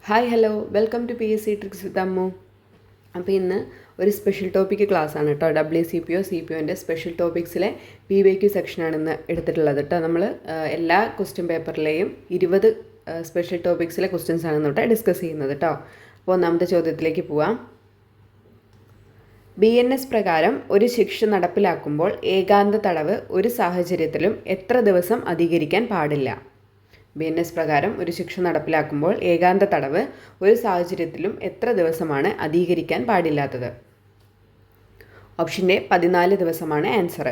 Hi hello welcome to PSC tricks with Ammu. അപ്പോൾ ഇന്ന് ഒരു സ്പെഷ്യൽ ടോപ്പിക്ക് ക്ലാസ് ആണ് കേട്ടോ. WCPO CPOൻ്റെ സ്പെഷ്യൽ ടോപ്പിക്സിലെ PYQ സെക്ഷനാണ് ഇന്ന് എടുത്തിട്ടുള്ളത് കേട്ടോ. നമ്മൾ എല്ലാ ക്വസ്റ്റ്യൻ പേപ്പറിലെയും 20 സ്പെഷ്യൽ ടോപ്പിക്സിലെ ക്വസ്റ്റ്യൻസ് ആണ് തൊട്ട് ഡിസ്കസ് ചെയ്യുന്നത് കേട്ടോ. അപ്പോൾ ഒന്നാമത്തെ ചോദ്യത്തിലേക്ക് പോവാം. BNS പ്രകാരം ഒരു ശിക്ഷ നടപ്പിലാക്കുമ്പോൾ ഏകാന്ത തടവ് ഒരു സാഹചര്യത്തിലും എത്ര ദിവസം അധികരിക്കാൻ പാടില്ല? BNS പ്രകാരം ഒരു ശിക്ഷ നടപ്പിലാക്കുമ്പോൾ ഏകാന്ത തടവ് ഒരു സാഹചര്യത്തിലും എത്ര ദിവസമാണ് അധികരിക്കാൻ പാടില്ലാത്തത്? ഓപ്ഷൻ എ 14 ദിവസമാണ് ആൻസർ.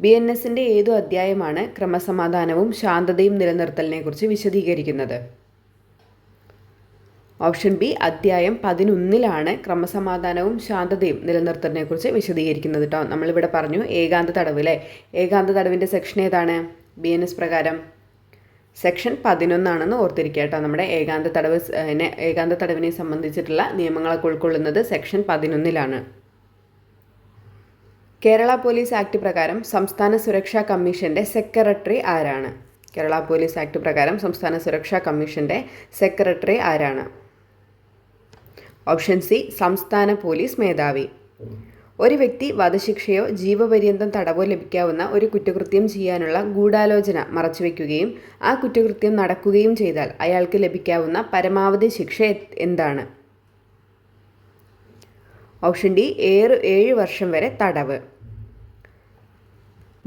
BNSൻ്റെ ഏതു അധ്യായമാണ് ക്രമസമാധാനവും ശാന്തതയും നിലനിർത്തലിനെ കുറിച്ച് വിശദീകരിക്കുന്നത്? ഓപ്ഷൻ ബി അധ്യായം 11 ക്രമസമാധാനവും ശാന്തതയും നിലനിർത്തലിനെ കുറിച്ച് വിശദീകരിക്കുന്നത് കേട്ടോ. നമ്മളിവിടെ പറഞ്ഞു ഏകാന്ത തടവ് അല്ലേ. ഏകാന്ത തടവിൻ്റെ സെക്ഷൻ ഏതാണ് BNS പ്രകാരം? സെക്ഷൻ 11 ഓർത്തിരിക്കുക കേട്ടോ. നമ്മുടെ ഏകാന്ത തടവിനെ സംബന്ധിച്ചിട്ടുള്ള നിയമങ്ങളൊക്കെ ഉൾക്കൊള്ളുന്നത് സെക്ഷൻ 11 കേരള പോലീസ് ആക്ട് പ്രകാരം സംസ്ഥാന സുരക്ഷാ കമ്മീഷൻ്റെ സെക്രട്ടറി ആരാണ്? കേരള പോലീസ് ആക്ട് പ്രകാരം സംസ്ഥാന സുരക്ഷാ കമ്മീഷൻ്റെ സെക്രട്ടറി ആരാണ്? ഓപ്ഷൻ സി സംസ്ഥാന പോലീസ് മേധാവി. ഒരു വ്യക്തി വധശിക്ഷയോ ജീവപര്യന്തം തടവോ ലഭിക്കാവുന്ന ഒരു കുറ്റകൃത്യം ചെയ്യാനുള്ള ഗൂഢാലോചന മറച്ചുവെക്കുകയും ആ കുറ്റകൃത്യം നടക്കുകയും ചെയ്താൽ അയാൾക്ക് ലഭിക്കാവുന്ന പരമാവധി ശിക്ഷ എന്താണ്? ഓപ്ഷൻ ഡി 7 വർഷം വരെ തടവ്.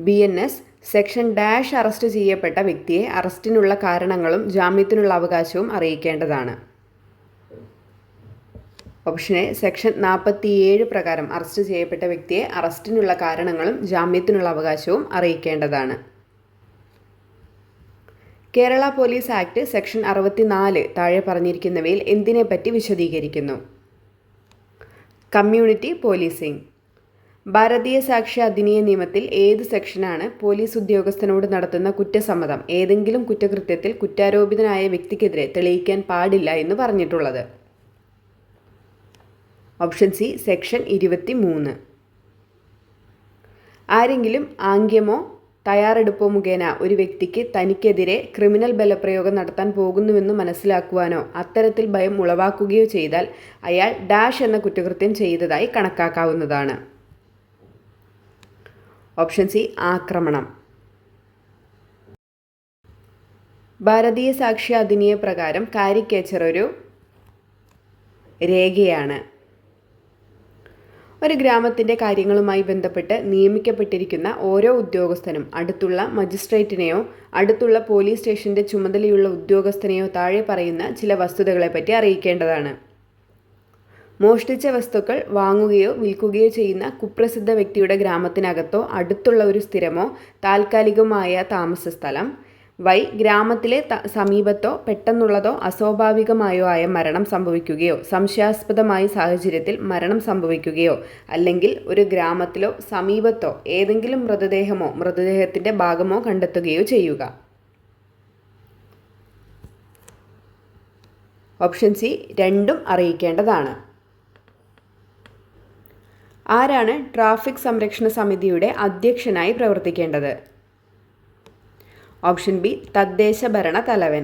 BNS സെക്ഷൻ ഡാഷ് അറസ്റ്റ് ചെയ്യപ്പെട്ട വ്യക്തിയെ അറസ്റ്റിനുള്ള കാരണങ്ങളും ജാമ്യത്തിനുള്ള അവകാശവും അറിയിക്കേണ്ടതാണ്. ഓപ്ഷൻ എ സെക്ഷൻ 47 പ്രകാരം അറസ്റ്റ് ചെയ്യപ്പെട്ട വ്യക്തിയെ അറസ്റ്റിനുള്ള കാരണങ്ങളും ജാമ്യത്തിനുള്ള അവകാശവും അറിയിക്കേണ്ടതാണ്. കേരള പോലീസ് ആക്ട് സെക്ഷൻ 64 താഴെ പറഞ്ഞിരിക്കുന്നവയിൽ എന്തിനെപ്പറ്റി വിശദീകരിക്കുന്നു? Community policing. ഭാരതീയ സാക്ഷ്യ അധിനിയ നിയമത്തിൽ ഏത് സെക്ഷനാണ് പോലീസ് ഉദ്യോഗസ്ഥനോട് നടത്തുന്ന കുറ്റസമ്മതം ഏതെങ്കിലും കുറ്റകൃത്യത്തിൽ കുറ്റാരോപിതനായ വ്യക്തിക്കെതിരെ തെളിയിക്കാൻ പാടില്ല എന്ന് പറഞ്ഞിട്ടുള്ളത്? Option C section 23. ആരെങ്കിലും ആംഗ്യമോ തയ്യാറെടുപ്പോ മുഖേന ഒരു വ്യക്തിക്ക് തനിക്കെതിരെ ക്രിമിനൽ ബലപ്രയോഗം നടത്താൻ പോകുന്നുവെന്ന് മനസ്സിലാക്കുവാനോ അത്തരത്തിൽ ഭയം ഉളവാക്കുകയോ ചെയ്താൽ അയാൾ ഡാഷ് എന്ന കുറ്റകൃത്യം ചെയ്തതായി കണക്കാക്കാവുന്നതാണ്. ഓപ്ഷൻ സി ആക്രമണം. ഭാരതീയ സാക്ഷ്യ അധിനിയ പ്രകാരം കാരിക്കേച്ചർ ഒരു രേഖയാണ്. ഒരു ഗ്രാമത്തിൻ്റെ കാര്യങ്ങളുമായി ബന്ധപ്പെട്ട് നിയമിക്കപ്പെട്ടിരിക്കുന്ന ഓരോ ഉദ്യോഗസ്ഥനും അടുത്തുള്ള മജിസ്ട്രേറ്റിനെയോ അടുത്തുള്ള പോലീസ് സ്റ്റേഷൻ്റെ ചുമതലയുള്ള ഉദ്യോഗസ്ഥനെയോ താഴെ പറയുന്ന ചില വസ്തുതകളെപ്പറ്റി അറിയിക്കേണ്ടതാണ്. മോഷ്ടിച്ച വസ്തുക്കൾ വാങ്ങുകയോ വിൽക്കുകയോ ചെയ്യുന്ന കുപ്രസിദ്ധ വ്യക്തിയുടെ ഗ്രാമത്തിനകത്തോ അടുത്തുള്ള ഒരു സ്ഥിരമോ താൽക്കാലികമായ താമസ സ്ഥലം. ഗ്രാമത്തിലെ സമീപത്തോ പെട്ടെന്നുള്ളതോ അസ്വാഭാവികമായോ ആയ മരണം സംഭവിക്കുകയോ സംശയാസ്പദമായ സാഹചര്യത്തിൽ മരണം സംഭവിക്കുകയോ അല്ലെങ്കിൽ ഒരു ഗ്രാമത്തിലോ സമീപത്തോ ഏതെങ്കിലും മൃതദേഹമോ മൃതദേഹത്തിൻ്റെ ഭാഗമോ കണ്ടെത്തുകയോ ചെയ്യുക. ഓപ്ഷൻ സി രണ്ടും അറിയിക്കേണ്ടതാണ്. ആരാണ് ട്രാഫിക് സംരക്ഷണ സമിതിയുടെ അധ്യക്ഷനായി പ്രവർത്തിക്കേണ്ടത്? ഓപ്ഷൻ ബി തദ്ദേശ ഭരണ തലവൻ.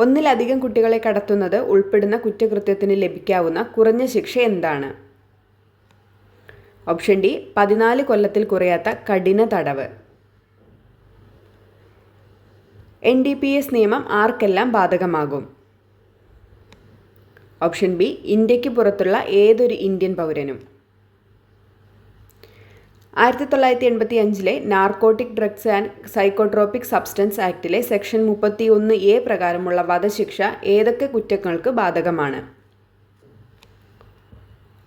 ഒന്നിലധികം കുട്ടികളെ കടത്തുന്നത് ഉൾപ്പെടുന്ന കുറ്റകൃത്യത്തിന് ലഭിക്കാവുന്ന കുറഞ്ഞ ശിക്ഷ എന്താണ്? ഓപ്ഷൻ ഡി 14 കൊല്ലത്തിൽ കുറയാത്ത കഠിന തടവ്. NDPS നിയമം ആർക്കെല്ലാം ബാധകമാകും? ഓപ്ഷൻ ബി ഇന്ത്യക്ക് പുറത്തുള്ള ഏതൊരു ഇന്ത്യൻ പൗരനും. 1985 narcotic drugs and psychotropic substance ആക്ടിലെ സെക്ഷൻ 31A പ്രകാരമുള്ള വധശിക്ഷ ഏതൊക്കെ കുറ്റങ്ങൾക്ക് ബാധകമാണ്?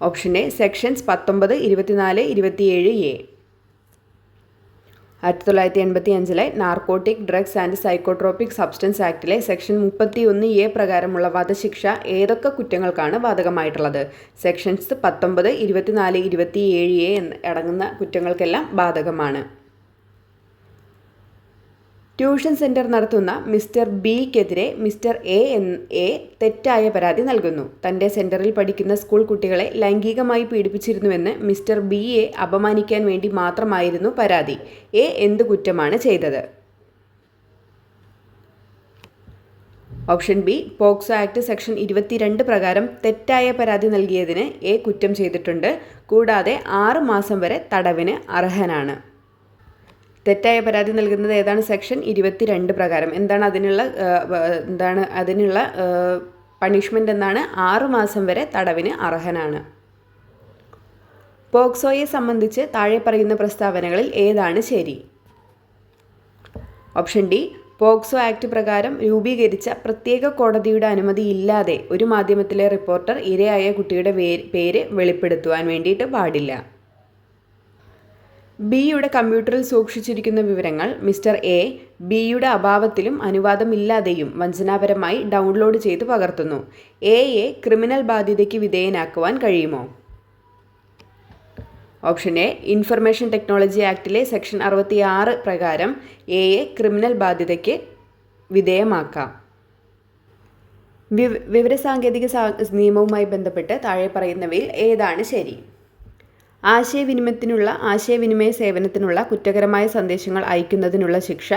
Option A section 19, 24, 27A. 1985 narcotic drugs and psychotropic substance ആക്ടിലെ സെക്ഷൻ 31A പ്രകാരമുള്ള വധശിക്ഷ ഏതൊക്കെ കുറ്റങ്ങൾക്കാണ് ബാധകമായിട്ടുള്ളത്? സെക്ഷൻസ് 19, 24, 27A അടങ്ങുന്ന കുറ്റങ്ങൾക്കെല്ലാം ബാധകമാണ്. ട്യൂഷൻ സെൻറ്റർ നടത്തുന്ന മിസ്റ്റർ ബിക്കെതിരെ മിസ്റ്റർ എ തെറ്റായ പരാതി നൽകുന്നു. തൻ്റെ സെൻറ്ററിൽ പഠിക്കുന്ന സ്കൂൾ കുട്ടികളെ ലൈംഗികമായി പീഡിപ്പിച്ചിരുന്നുവെന്ന് മിസ്റ്റർ ബിയെ അപമാനിക്കാൻ വേണ്ടി മാത്രമായിരുന്നു പരാതി. എന്ത് കുറ്റമാണ് ചെയ്തത്? Option B, POCSO act section 22 പ്രകാരം തെറ്റായ പരാതി നൽകിയതിന് എ കുറ്റം ചെയ്തിട്ടുണ്ട്, കൂടാതെ 6 മാസം വരെ തടവിന് അർഹനാണ്. തെറ്റായ പരാതി നൽകുന്നത് ഏതാണ്? സെക്ഷൻ 22 പ്രകാരം. എന്താണ് അതിനുള്ള പണിഷ്മെൻ്റ് എന്നാണ്? 6 മാസം വരെ തടവിന് അർഹനാണ്. പോക്സോയെ സംബന്ധിച്ച് താഴെ പറയുന്ന പ്രസ്താവനകളിൽ ഏതാണ് ശരി? ഓപ്ഷൻ ഡി, പോക്സോ ആക്ട് പ്രകാരം രൂപീകരിച്ച പ്രത്യേക കോടതിയുടെ അനുമതിയില്ലാതെ ഒരു മാധ്യമത്തിലെ റിപ്പോർട്ടർ ഇരയായ കുട്ടിയുടെ പേര് വെളിപ്പെടുത്തുവാൻ വേണ്ടിയിട്ട് പാടില്ല. ബിയുടെ കമ്പ്യൂട്ടറിൽ സൂക്ഷിച്ചിരിക്കുന്ന വിവരങ്ങൾ മിസ്റ്റർ എ ബിയുടെ അഭാവത്തിലും അനുവാദമില്ലാതെയും വഞ്ചനാപരമായി ഡൗൺലോഡ് ചെയ്ത് പകർത്തുന്നു. എയെ ക്രിമിനൽ ബാധ്യതയ്ക്ക് വിധേയനാക്കുവാൻ കഴിയുമോ? ഓപ്ഷൻ എ, ഇൻഫർമേഷൻ ടെക്നോളജി ആക്ടിലെ സെക്ഷൻ 66 പ്രകാരം എയെ ക്രിമിനൽ ബാധ്യതയ്ക്ക് വിധേയമാക്കാം. വിവരസാങ്കേതിക നിയമവുമായി ബന്ധപ്പെട്ട് താഴെ പറയുന്നവയിൽ ഏതാണ് ശരി? ആശയവിനിമയ സേവനത്തിനുള്ള കുറ്റകരമായ സന്ദേശങ്ങൾ അയക്കുന്നതിനുള്ള ശിക്ഷ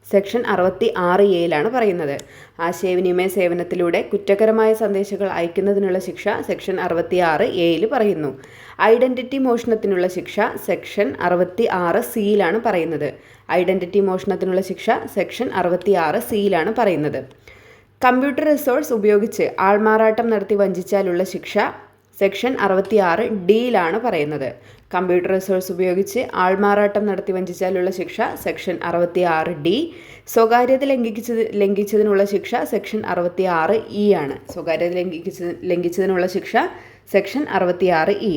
സെക്ഷൻ 66A പറയുന്നത്. ആശയവിനിമയ സേവനത്തിലൂടെ കുറ്റകരമായ സന്ദേശങ്ങൾ അയക്കുന്നതിനുള്ള ശിക്ഷ സെക്ഷൻ 66A പറയുന്നു. ഐഡന്റിറ്റി മോഷണത്തിനുള്ള ശിക്ഷ സെക്ഷൻ 66C പറയുന്നത്. ഐഡന്റിറ്റി മോഷണത്തിനുള്ള ശിക്ഷ സെക്ഷൻ 66C പറയുന്നത്. കമ്പ്യൂട്ടർ റിസോഴ്സ് ഉപയോഗിച്ച് ആൾമാറാട്ടം നടത്തി വഞ്ചിച്ചാലുള്ള ശിക്ഷ സെക്ഷൻ 66D പറയുന്നത്. കമ്പ്യൂട്ടർ റിസോഴ്സ് ഉപയോഗിച്ച് ആൾമാറാട്ടം നടത്തി വഞ്ചിച്ചാലുള്ള ശിക്ഷ സെക്ഷൻ 66D. സ്വകാര്യത ലംഘിച്ചതിനുള്ള ശിക്ഷ സെക്ഷൻ 66E ആണ്. സ്വകാര്യത ലംഘിച്ചതിനുള്ള ശിക്ഷ സെക്ഷൻ 66E.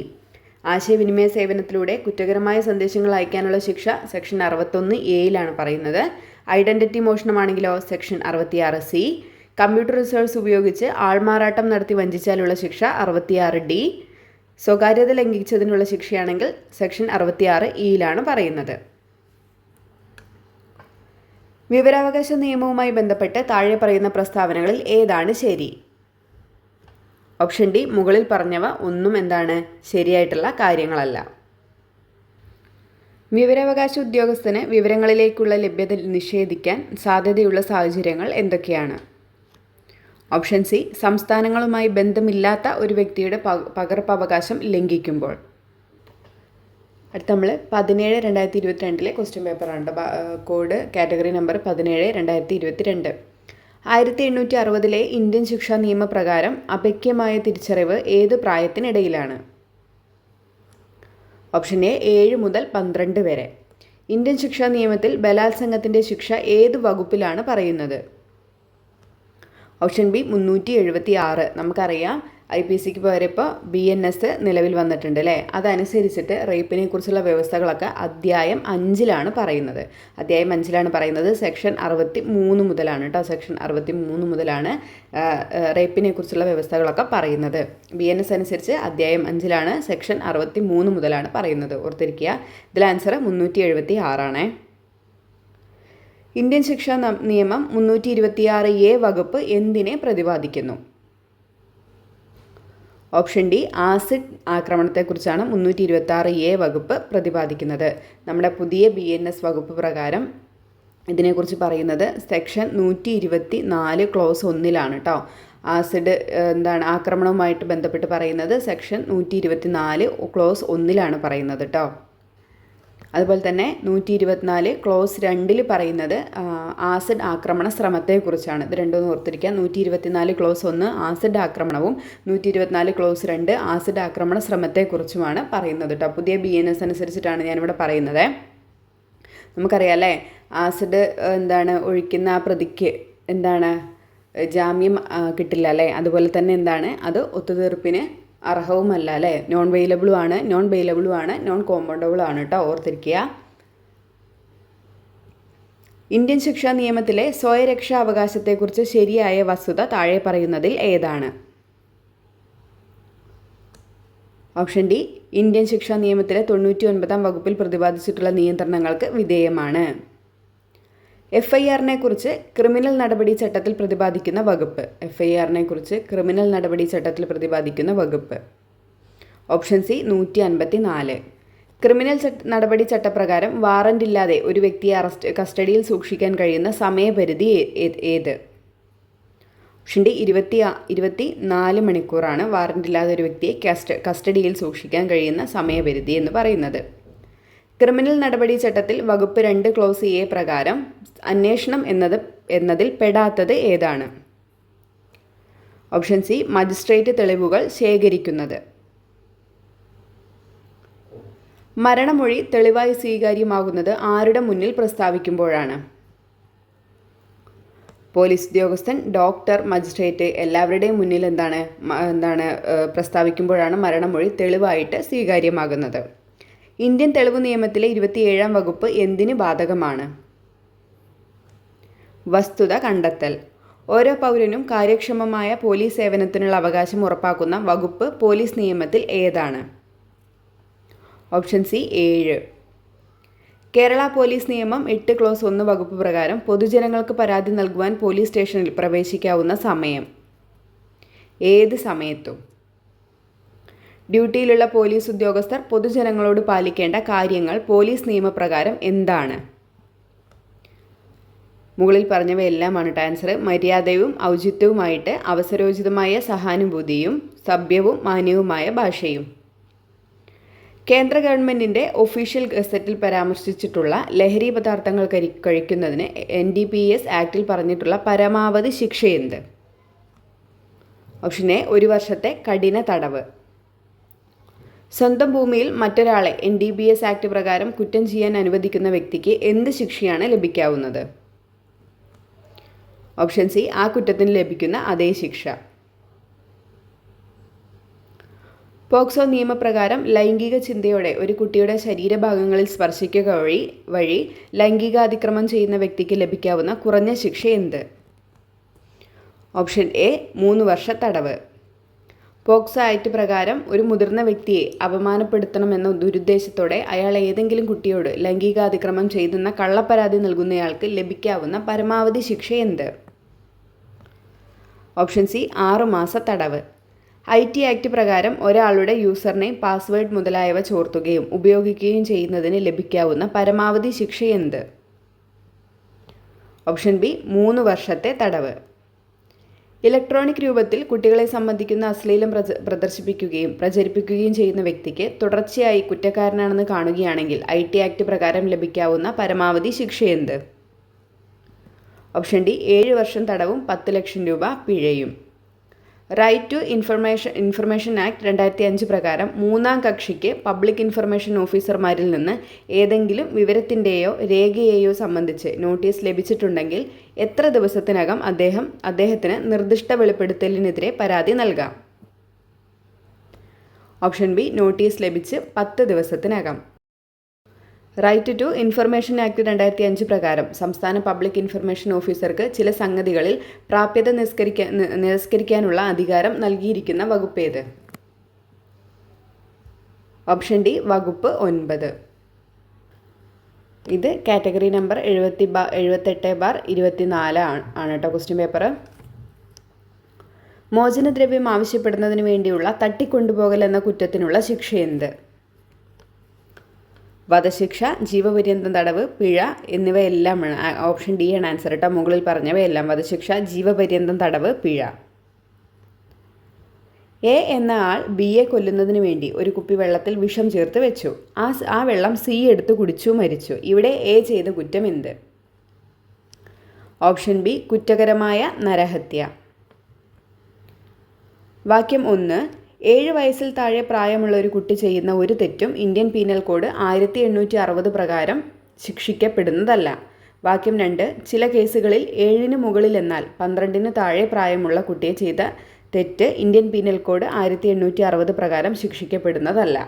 ആശയവിനിമയ സേവനത്തിലൂടെ കുറ്റകരമായ സന്ദേശങ്ങൾ അയക്കാനുള്ള ശിക്ഷ സെക്ഷൻ 61A പറയുന്നത്. ഐഡന്റിറ്റി മോഷണമാണെങ്കിലോ സെക്ഷൻ 66C. കമ്പ്യൂട്ടർ റിസോഴ്സ് ഉപയോഗിച്ച് ആൾമാറാട്ടം നടത്തി വഞ്ചിച്ചാലുള്ള ശിക്ഷ 66D. സ്വകാര്യത ലംഘിച്ചതിനുള്ള ശിക്ഷയാണെങ്കിൽ സെക്ഷൻ 66E പറയുന്നത്. വിവരാവകാശ നിയമവുമായി ബന്ധപ്പെട്ട് താഴെ പറയുന്ന പ്രസ്താവനകളിൽ ഏതാണ് ശരി? ഓപ്ഷൻ ഡി, മുകളിൽ പറഞ്ഞവ ഒന്നും എന്താണ്? ശരിയായിട്ടുള്ള കാര്യങ്ങളല്ല. വിവരാവകാശ ഉദ്യോഗസ്ഥന് വിവരങ്ങളിലേക്കുള്ള ലഭ്യത നിഷേധിക്കാൻ സാധ്യതയുള്ള സാഹചര്യങ്ങൾ എന്തൊക്കെയാണ്? ഓപ്ഷൻ സി, സംസ്ഥാനങ്ങളുമായി ബന്ധമില്ലാത്ത ഒരു വ്യക്തിയുടെ പകർപ്പവകാശം ലംഘിക്കുമ്പോൾ. അടുത്ത നമ്മൾ 17/2022 ക്വസ്റ്റ്യൻ പേപ്പറാണ്. Code category number 17/2022. 1860 ഇന്ത്യൻ ശിക്ഷാ നിയമപ്രകാരം അപക്യമായ തിരിച്ചറിവ് ഏത് പ്രായത്തിനിടയിലാണ്? ഓപ്ഷൻ എ, 7 മുതൽ 12 വരെ. ഇന്ത്യൻ ശിക്ഷാ നിയമത്തിൽ ബലാത്സംഗത്തിൻ്റെ ശിക്ഷ ഏത് വകുപ്പിലാണ് പറയുന്നത്? Option B, 376. നമുക്കറിയാം IPCക്ക് പകരം ഇപ്പോൾ BNS നിലവിൽ വന്നിട്ടുണ്ട് അല്ലേ? അതനുസരിച്ചിട്ട് റേപ്പിനെ കുറിച്ചുള്ള വ്യവസ്ഥകളൊക്കെ അധ്യായം 5 പറയുന്നത്. അധ്യായം 5 പറയുന്നത് സെക്ഷൻ 63 മുതലാണ് കേട്ടോ. സെക്ഷൻ 63 മുതലാണ് റേപ്പിനെ കുറിച്ചുള്ള വ്യവസ്ഥകളൊക്കെ പറയുന്നത്. BNS അനുസരിച്ച് അധ്യായം 5 സെക്ഷൻ 63 മുതലാണ് പറയുന്നത്. ഓർത്തിരിക്കുക. ഇതിൽ ആൻസർ 376 ഇന്ത്യൻ ശിക്ഷാ നിയമം 326A വകുപ്പ് എന്തിനെ പ്രതിപാദിക്കുന്നു? ഓപ്ഷൻ ഡി, ആസിഡ് ആക്രമണത്തെക്കുറിച്ചാണ് 326A വകുപ്പ് പ്രതിപാദിക്കുന്നത്. നമ്മുടെ പുതിയ BNS വകുപ്പ് പ്രകാരം ഇതിനെക്കുറിച്ച് പറയുന്നത് സെക്ഷൻ 124 ക്ലോസ് 1 കേട്ടോ. ആസിഡ് ആക്രമണവുമായിട്ട് ബന്ധപ്പെട്ട് പറയുന്നത് സെക്ഷൻ 124 ക്ലോസ് 1 പറയുന്നത് കേട്ടോ. അതുപോലെ തന്നെ 124 ക്ലോസ് 2 പറയുന്നത് ആസിഡ് ആക്രമണ ശ്രമത്തെക്കുറിച്ചാണ്. ഇത് രണ്ടും ഓർത്തിരിക്കുക. 124 ക്ലോസ് 1 ആസിഡ് ആക്രമണവും 124 ക്ലോസ് 2 ആസിഡ് ആക്രമണ ശ്രമത്തെക്കുറിച്ചുമാണ് പറയുന്നത് കേട്ടോ. പുതിയ BNS അനുസരിച്ചിട്ടാണ് ഞാനിവിടെ പറയുന്നത്. നമുക്കറിയാം അല്ലേ, ആസിഡ് ഒഴിക്കുന്ന ആ പ്രതിക്ക് ജാമ്യം കിട്ടില്ല അല്ലേ? അതുപോലെ തന്നെ അത് ഒത്തുതീർപ്പിന് അർഹവുമല്ല അല്ലേ? നോൺ ബെയിലബിളും ആണ്, നോൺ കോമ്പൗണ്ടബിൾ ആണ് കേട്ടോ. ഓർത്തിരിക്കുക. ഇന്ത്യൻ ശിക്ഷാ നിയമത്തിലെ സ്വയരക്ഷാ അവകാശത്തെക്കുറിച്ച് ശരിയായ വസ്തുത താഴെ പറയുന്നതിൽ ഏതാണ്? ഓപ്ഷൻ ഡി, ഇന്ത്യൻ ശിക്ഷാ നിയമത്തിലെ 99 വകുപ്പിൽ പ്രതിപാദിച്ചിട്ടുള്ള നിയന്ത്രണങ്ങൾക്ക് വിധേയമാണ്. FIRനെ കുറിച്ച് ക്രിമിനൽ നടപടി ചട്ടത്തിൽ പ്രതിപാദിക്കുന്ന വകുപ്പ്. FIRനെ കുറിച്ച് ക്രിമിനൽ നടപടി ചട്ടത്തിൽ പ്രതിപാദിക്കുന്ന വകുപ്പ്. Option C, 154. ക്രിമിനൽ നടപടി ചട്ടപ്രകാരം വാറന്റ് ഇല്ലാതെ ഒരു വ്യക്തിയെ കസ്റ്റഡിയിൽ സൂക്ഷിക്കാൻ കഴിയുന്ന സമയപരിധി ഏത്? ഓപ്ഷൻ ഡി 24 മണിക്കൂറാണ് വാറന്റില്ലാതെ ഒരു വ്യക്തിയെ കസ്റ്റഡിയിൽ സൂക്ഷിക്കാൻ കഴിയുന്ന സമയപരിധി എന്ന് പറയുന്നത്. ക്രിമിനൽ നടപടി ചട്ടത്തിൽ വകുപ്പ് 2 ക്ലോസ് എ പ്രകാരം അന്വേഷണം എന്നതിൽ പെടാത്തത് ഏതാണ്? ഓപ്ഷൻ സി മജിസ്ട്രേറ്റ് തെളിവുകൾ ശേഖരിക്കുന്നത്. മരണമൊഴി തെളിവായി സ്വീകാര്യമാകുന്നത് ആരുടെ മുന്നിൽ പ്രസ്താവിക്കുമ്പോഴാണ്? പോലീസ് ഉദ്യോഗസ്ഥൻ, ഡോക്ടർ, മജിസ്ട്രേറ്റ് എല്ലാവരുടെയും മുന്നിൽ എന്താണ് പ്രസ്താവിക്കുമ്പോഴാണ് മരണമൊഴി തെളിവായിട്ട് സ്വീകാര്യമാകുന്നത്. ഇന്ത്യൻ തെളിവ് നിയമത്തിലെ 27-ാം വകുപ്പ് എന്തിന് ബാധകമാണ്? വസ്തുത കണ്ടെത്തൽ. ഓരോ പൗരനും കാര്യക്ഷമമായ പോലീസ് സേവനത്തിനുള്ള അവകാശം ഉറപ്പാക്കുന്ന വകുപ്പ് പോലീസ് നിയമത്തിൽ ഏതാണ്? Option C 7. കേരള പോലീസ് നിയമം 8 ക്ലോസ് 1 വകുപ്പ് പ്രകാരം പൊതുജനങ്ങൾക്ക് പരാതി നൽകുവാൻ പോലീസ് സ്റ്റേഷനിൽ പ്രവേശിക്കാവുന്ന സമയം? ഏത് സമയത്തും. ഡ്യൂട്ടിയിലുള്ള പോലീസ് ഉദ്യോഗസ്ഥർ പൊതുജനങ്ങളോട് പാലിക്കേണ്ട കാര്യങ്ങൾ പോലീസ് നിയമപ്രകാരം എന്താണ്? മുകളിൽ പറഞ്ഞവയെല്ലാമാണ് ആൻസർ. മര്യാദയും ഔചിത്യവുമായിട്ട് അവസരോചിതമായ സഹാനുഭൂതിയും സഭ്യവും മാന്യവുമായ ഭാഷയും. കേന്ദ്ര ഗവൺമെൻറ്റിൻ്റെ ഒഫീഷ്യൽ ഗസറ്റിൽ പരാമർശിച്ചിട്ടുള്ള ലഹരി പദാർത്ഥങ്ങൾ കഴിക്കുന്നതിന് NDPS ആക്ടിൽ പറഞ്ഞിട്ടുള്ള പരമാവധി ശിക്ഷ എന്ത്? ഓപ്ഷൻ എ 1 വർഷത്തെ കഠിന തടവ്. സ്വന്തം ഭൂമിയിൽ മറ്റൊരാളെ NDPS ആക്ട് പ്രകാരം കുറ്റം ചെയ്യാൻ അനുവദിക്കുന്ന വ്യക്തിക്ക് എന്ത് ശിക്ഷയാണ് ലഭിക്കാവുന്നത്? ഓപ്ഷൻ സി ആ കുറ്റത്തിന് ലഭിക്കുന്ന അതേ ശിക്ഷ. പോക്സോ നിയമപ്രകാരം ലൈംഗിക ചിന്തയോടെ ഒരു കുട്ടിയുടെ ശരീരഭാഗങ്ങളിൽ സ്പർശിക്കുക വഴി ലൈംഗികാതിക്രമം ചെയ്യുന്ന വ്യക്തിക്ക് ലഭിക്കാവുന്ന കുറഞ്ഞ ശിക്ഷ എന്ത്? ഓപ്ഷൻ എ 3 വർഷ തടവ്. പോക്സോ ആക്ട് പ്രകാരം ഒരു മുതിർന്ന വ്യക്തിയെ അപമാനപ്പെടുത്തണമെന്ന ദുരുദ്ദേശത്തോടെ അയാൾ ഏതെങ്കിലും കുട്ടിയോട് ലൈംഗികാതിക്രമം ചെയ്തെന്ന കള്ളപ്പരാതി നൽകുന്നയാൾക്ക് ലഭിക്കാവുന്ന പരമാവധി ശിക്ഷ എന്ത്? ഓപ്ഷൻ സി 6 മാസ തടവ്. IT ആക്ട് പ്രകാരം ഒരാളുടെ യൂസർ നെയിം, പാസ്വേഡ് മുതലായവ ചോർത്തുകയും ഉപയോഗിക്കുകയും ചെയ്യുന്നതിന് ലഭിക്കാവുന്ന പരമാവധി ശിക്ഷ എന്ത്? ഓപ്ഷൻ ബി 3 വർഷത്തെ തടവ്. ഇലക്ട്രോണിക് രൂപത്തിൽ കുട്ടികളെ സംബന്ധിക്കുന്ന അശ്ലീലം പ്രചരിപ്പിക്കുകയും ചെയ്യുന്ന വ്യക്തിക്ക് തുടർച്ചയായി കുറ്റക്കാരനാണെന്ന് കാണുകയാണെങ്കിൽ IT ആക്ട് പ്രകാരം ലഭിക്കാവുന്ന പരമാവധി ശിക്ഷ എന്ത്? ഓപ്ഷൻ ഡി 7 വർഷം തടവും 10 ലക്ഷം രൂപ പിഴയും. റൈറ്റ് ടു ഇൻഫർമേഷൻ ആക്ട് 2005 പ്രകാരം 3-ാം കക്ഷിക്ക് പബ്ലിക് ഇൻഫർമേഷൻ ഓഫീസർമാരിൽ നിന്ന് ഏതെങ്കിലും വിവരത്തിൻ്റെയോ രേഖയെയോ സംബന്ധിച്ച് നോട്ടീസ് ലഭിച്ചിട്ടുണ്ടെങ്കിൽ എത്ര ദിവസത്തിനകം അദ്ദേഹത്തിന് നിർദ്ദിഷ്ട വെളിപ്പെടുത്തലിനെതിരെ പരാതി നൽകാം? ഓപ്ഷൻ ബി നോട്ടീസ് ലഭിച്ച് 10 ദിവസത്തിനകം. റൈറ്റ് ടു ഇൻഫർമേഷൻ ആക്ട് 2005 പ്രകാരം സംസ്ഥാന പബ്ലിക് ഇൻഫർമേഷൻ ഓഫീസർക്ക് ചില സംഗതികളിൽ പ്രാപ്യത നിരസ്കരിക്കാനുള്ള അധികാരം നൽകിയിരിക്കുന്ന വകുപ്പ് ഏത്? ഓപ്ഷൻ ഡി വകുപ്പ് 9. ഇത് കാറ്റഗറി നമ്പർ 78/24 ആണ് കേട്ടോ ക്വസ്റ്റ്യൻ പേപ്പർ. മോചനദ്രവ്യം ആവശ്യപ്പെടുന്നതിന് വേണ്ടിയുള്ള തട്ടിക്കൊണ്ടുപോകൽ എന്ന കുറ്റത്തിനുള്ള ശിക്ഷ എന്ത്? വധശിക്ഷ, ജീവപര്യന്തം തടവ്, പിഴ എന്നിവയെല്ലാമാണ്. ഓപ്ഷൻ ഡി ആണ് ആൻസർ കേട്ടോ. മുകളിൽ പറഞ്ഞവയെല്ലാം വധശിക്ഷ, ജീവപര്യന്തം തടവ്, പിഴ. എ എന്ന ആൾ ബിയെ കൊല്ലുന്നതിന് വേണ്ടി ഒരു കുപ്പി വെള്ളത്തിൽ വിഷം ചേർത്ത് വെച്ചു. ആ വെള്ളം സി എടുത്ത് കുടിച്ചു മരിച്ചു. ഇവിടെ എ ചെയ്ത കുറ്റം എന്ത്? ഓപ്ഷൻ ബി കുറ്റകരമായ നരഹത്യ. വാക്യം 1. 7 വയസ്സിൽ താഴെ പ്രായമുള്ള ഒരു കുട്ടി ചെയ്യുന്ന ഒരു തെറ്റും ഇന്ത്യൻ പീനൽ കോഡ് 1860 പ്രകാരം ശിക്ഷിക്കപ്പെടുന്നതല്ല. വാക്യം 2. ചില കേസുകളിൽ 7-ന് മുകളിൽ എന്നാൽ 12-ന് താഴെ പ്രായമുള്ള കുട്ടിയെ ചെയ്ത തെറ്റ് ഇന്ത്യൻ പീനൽ കോഡ് 1860 പ്രകാരം ശിക്ഷിക്കപ്പെടുന്നതല്ല.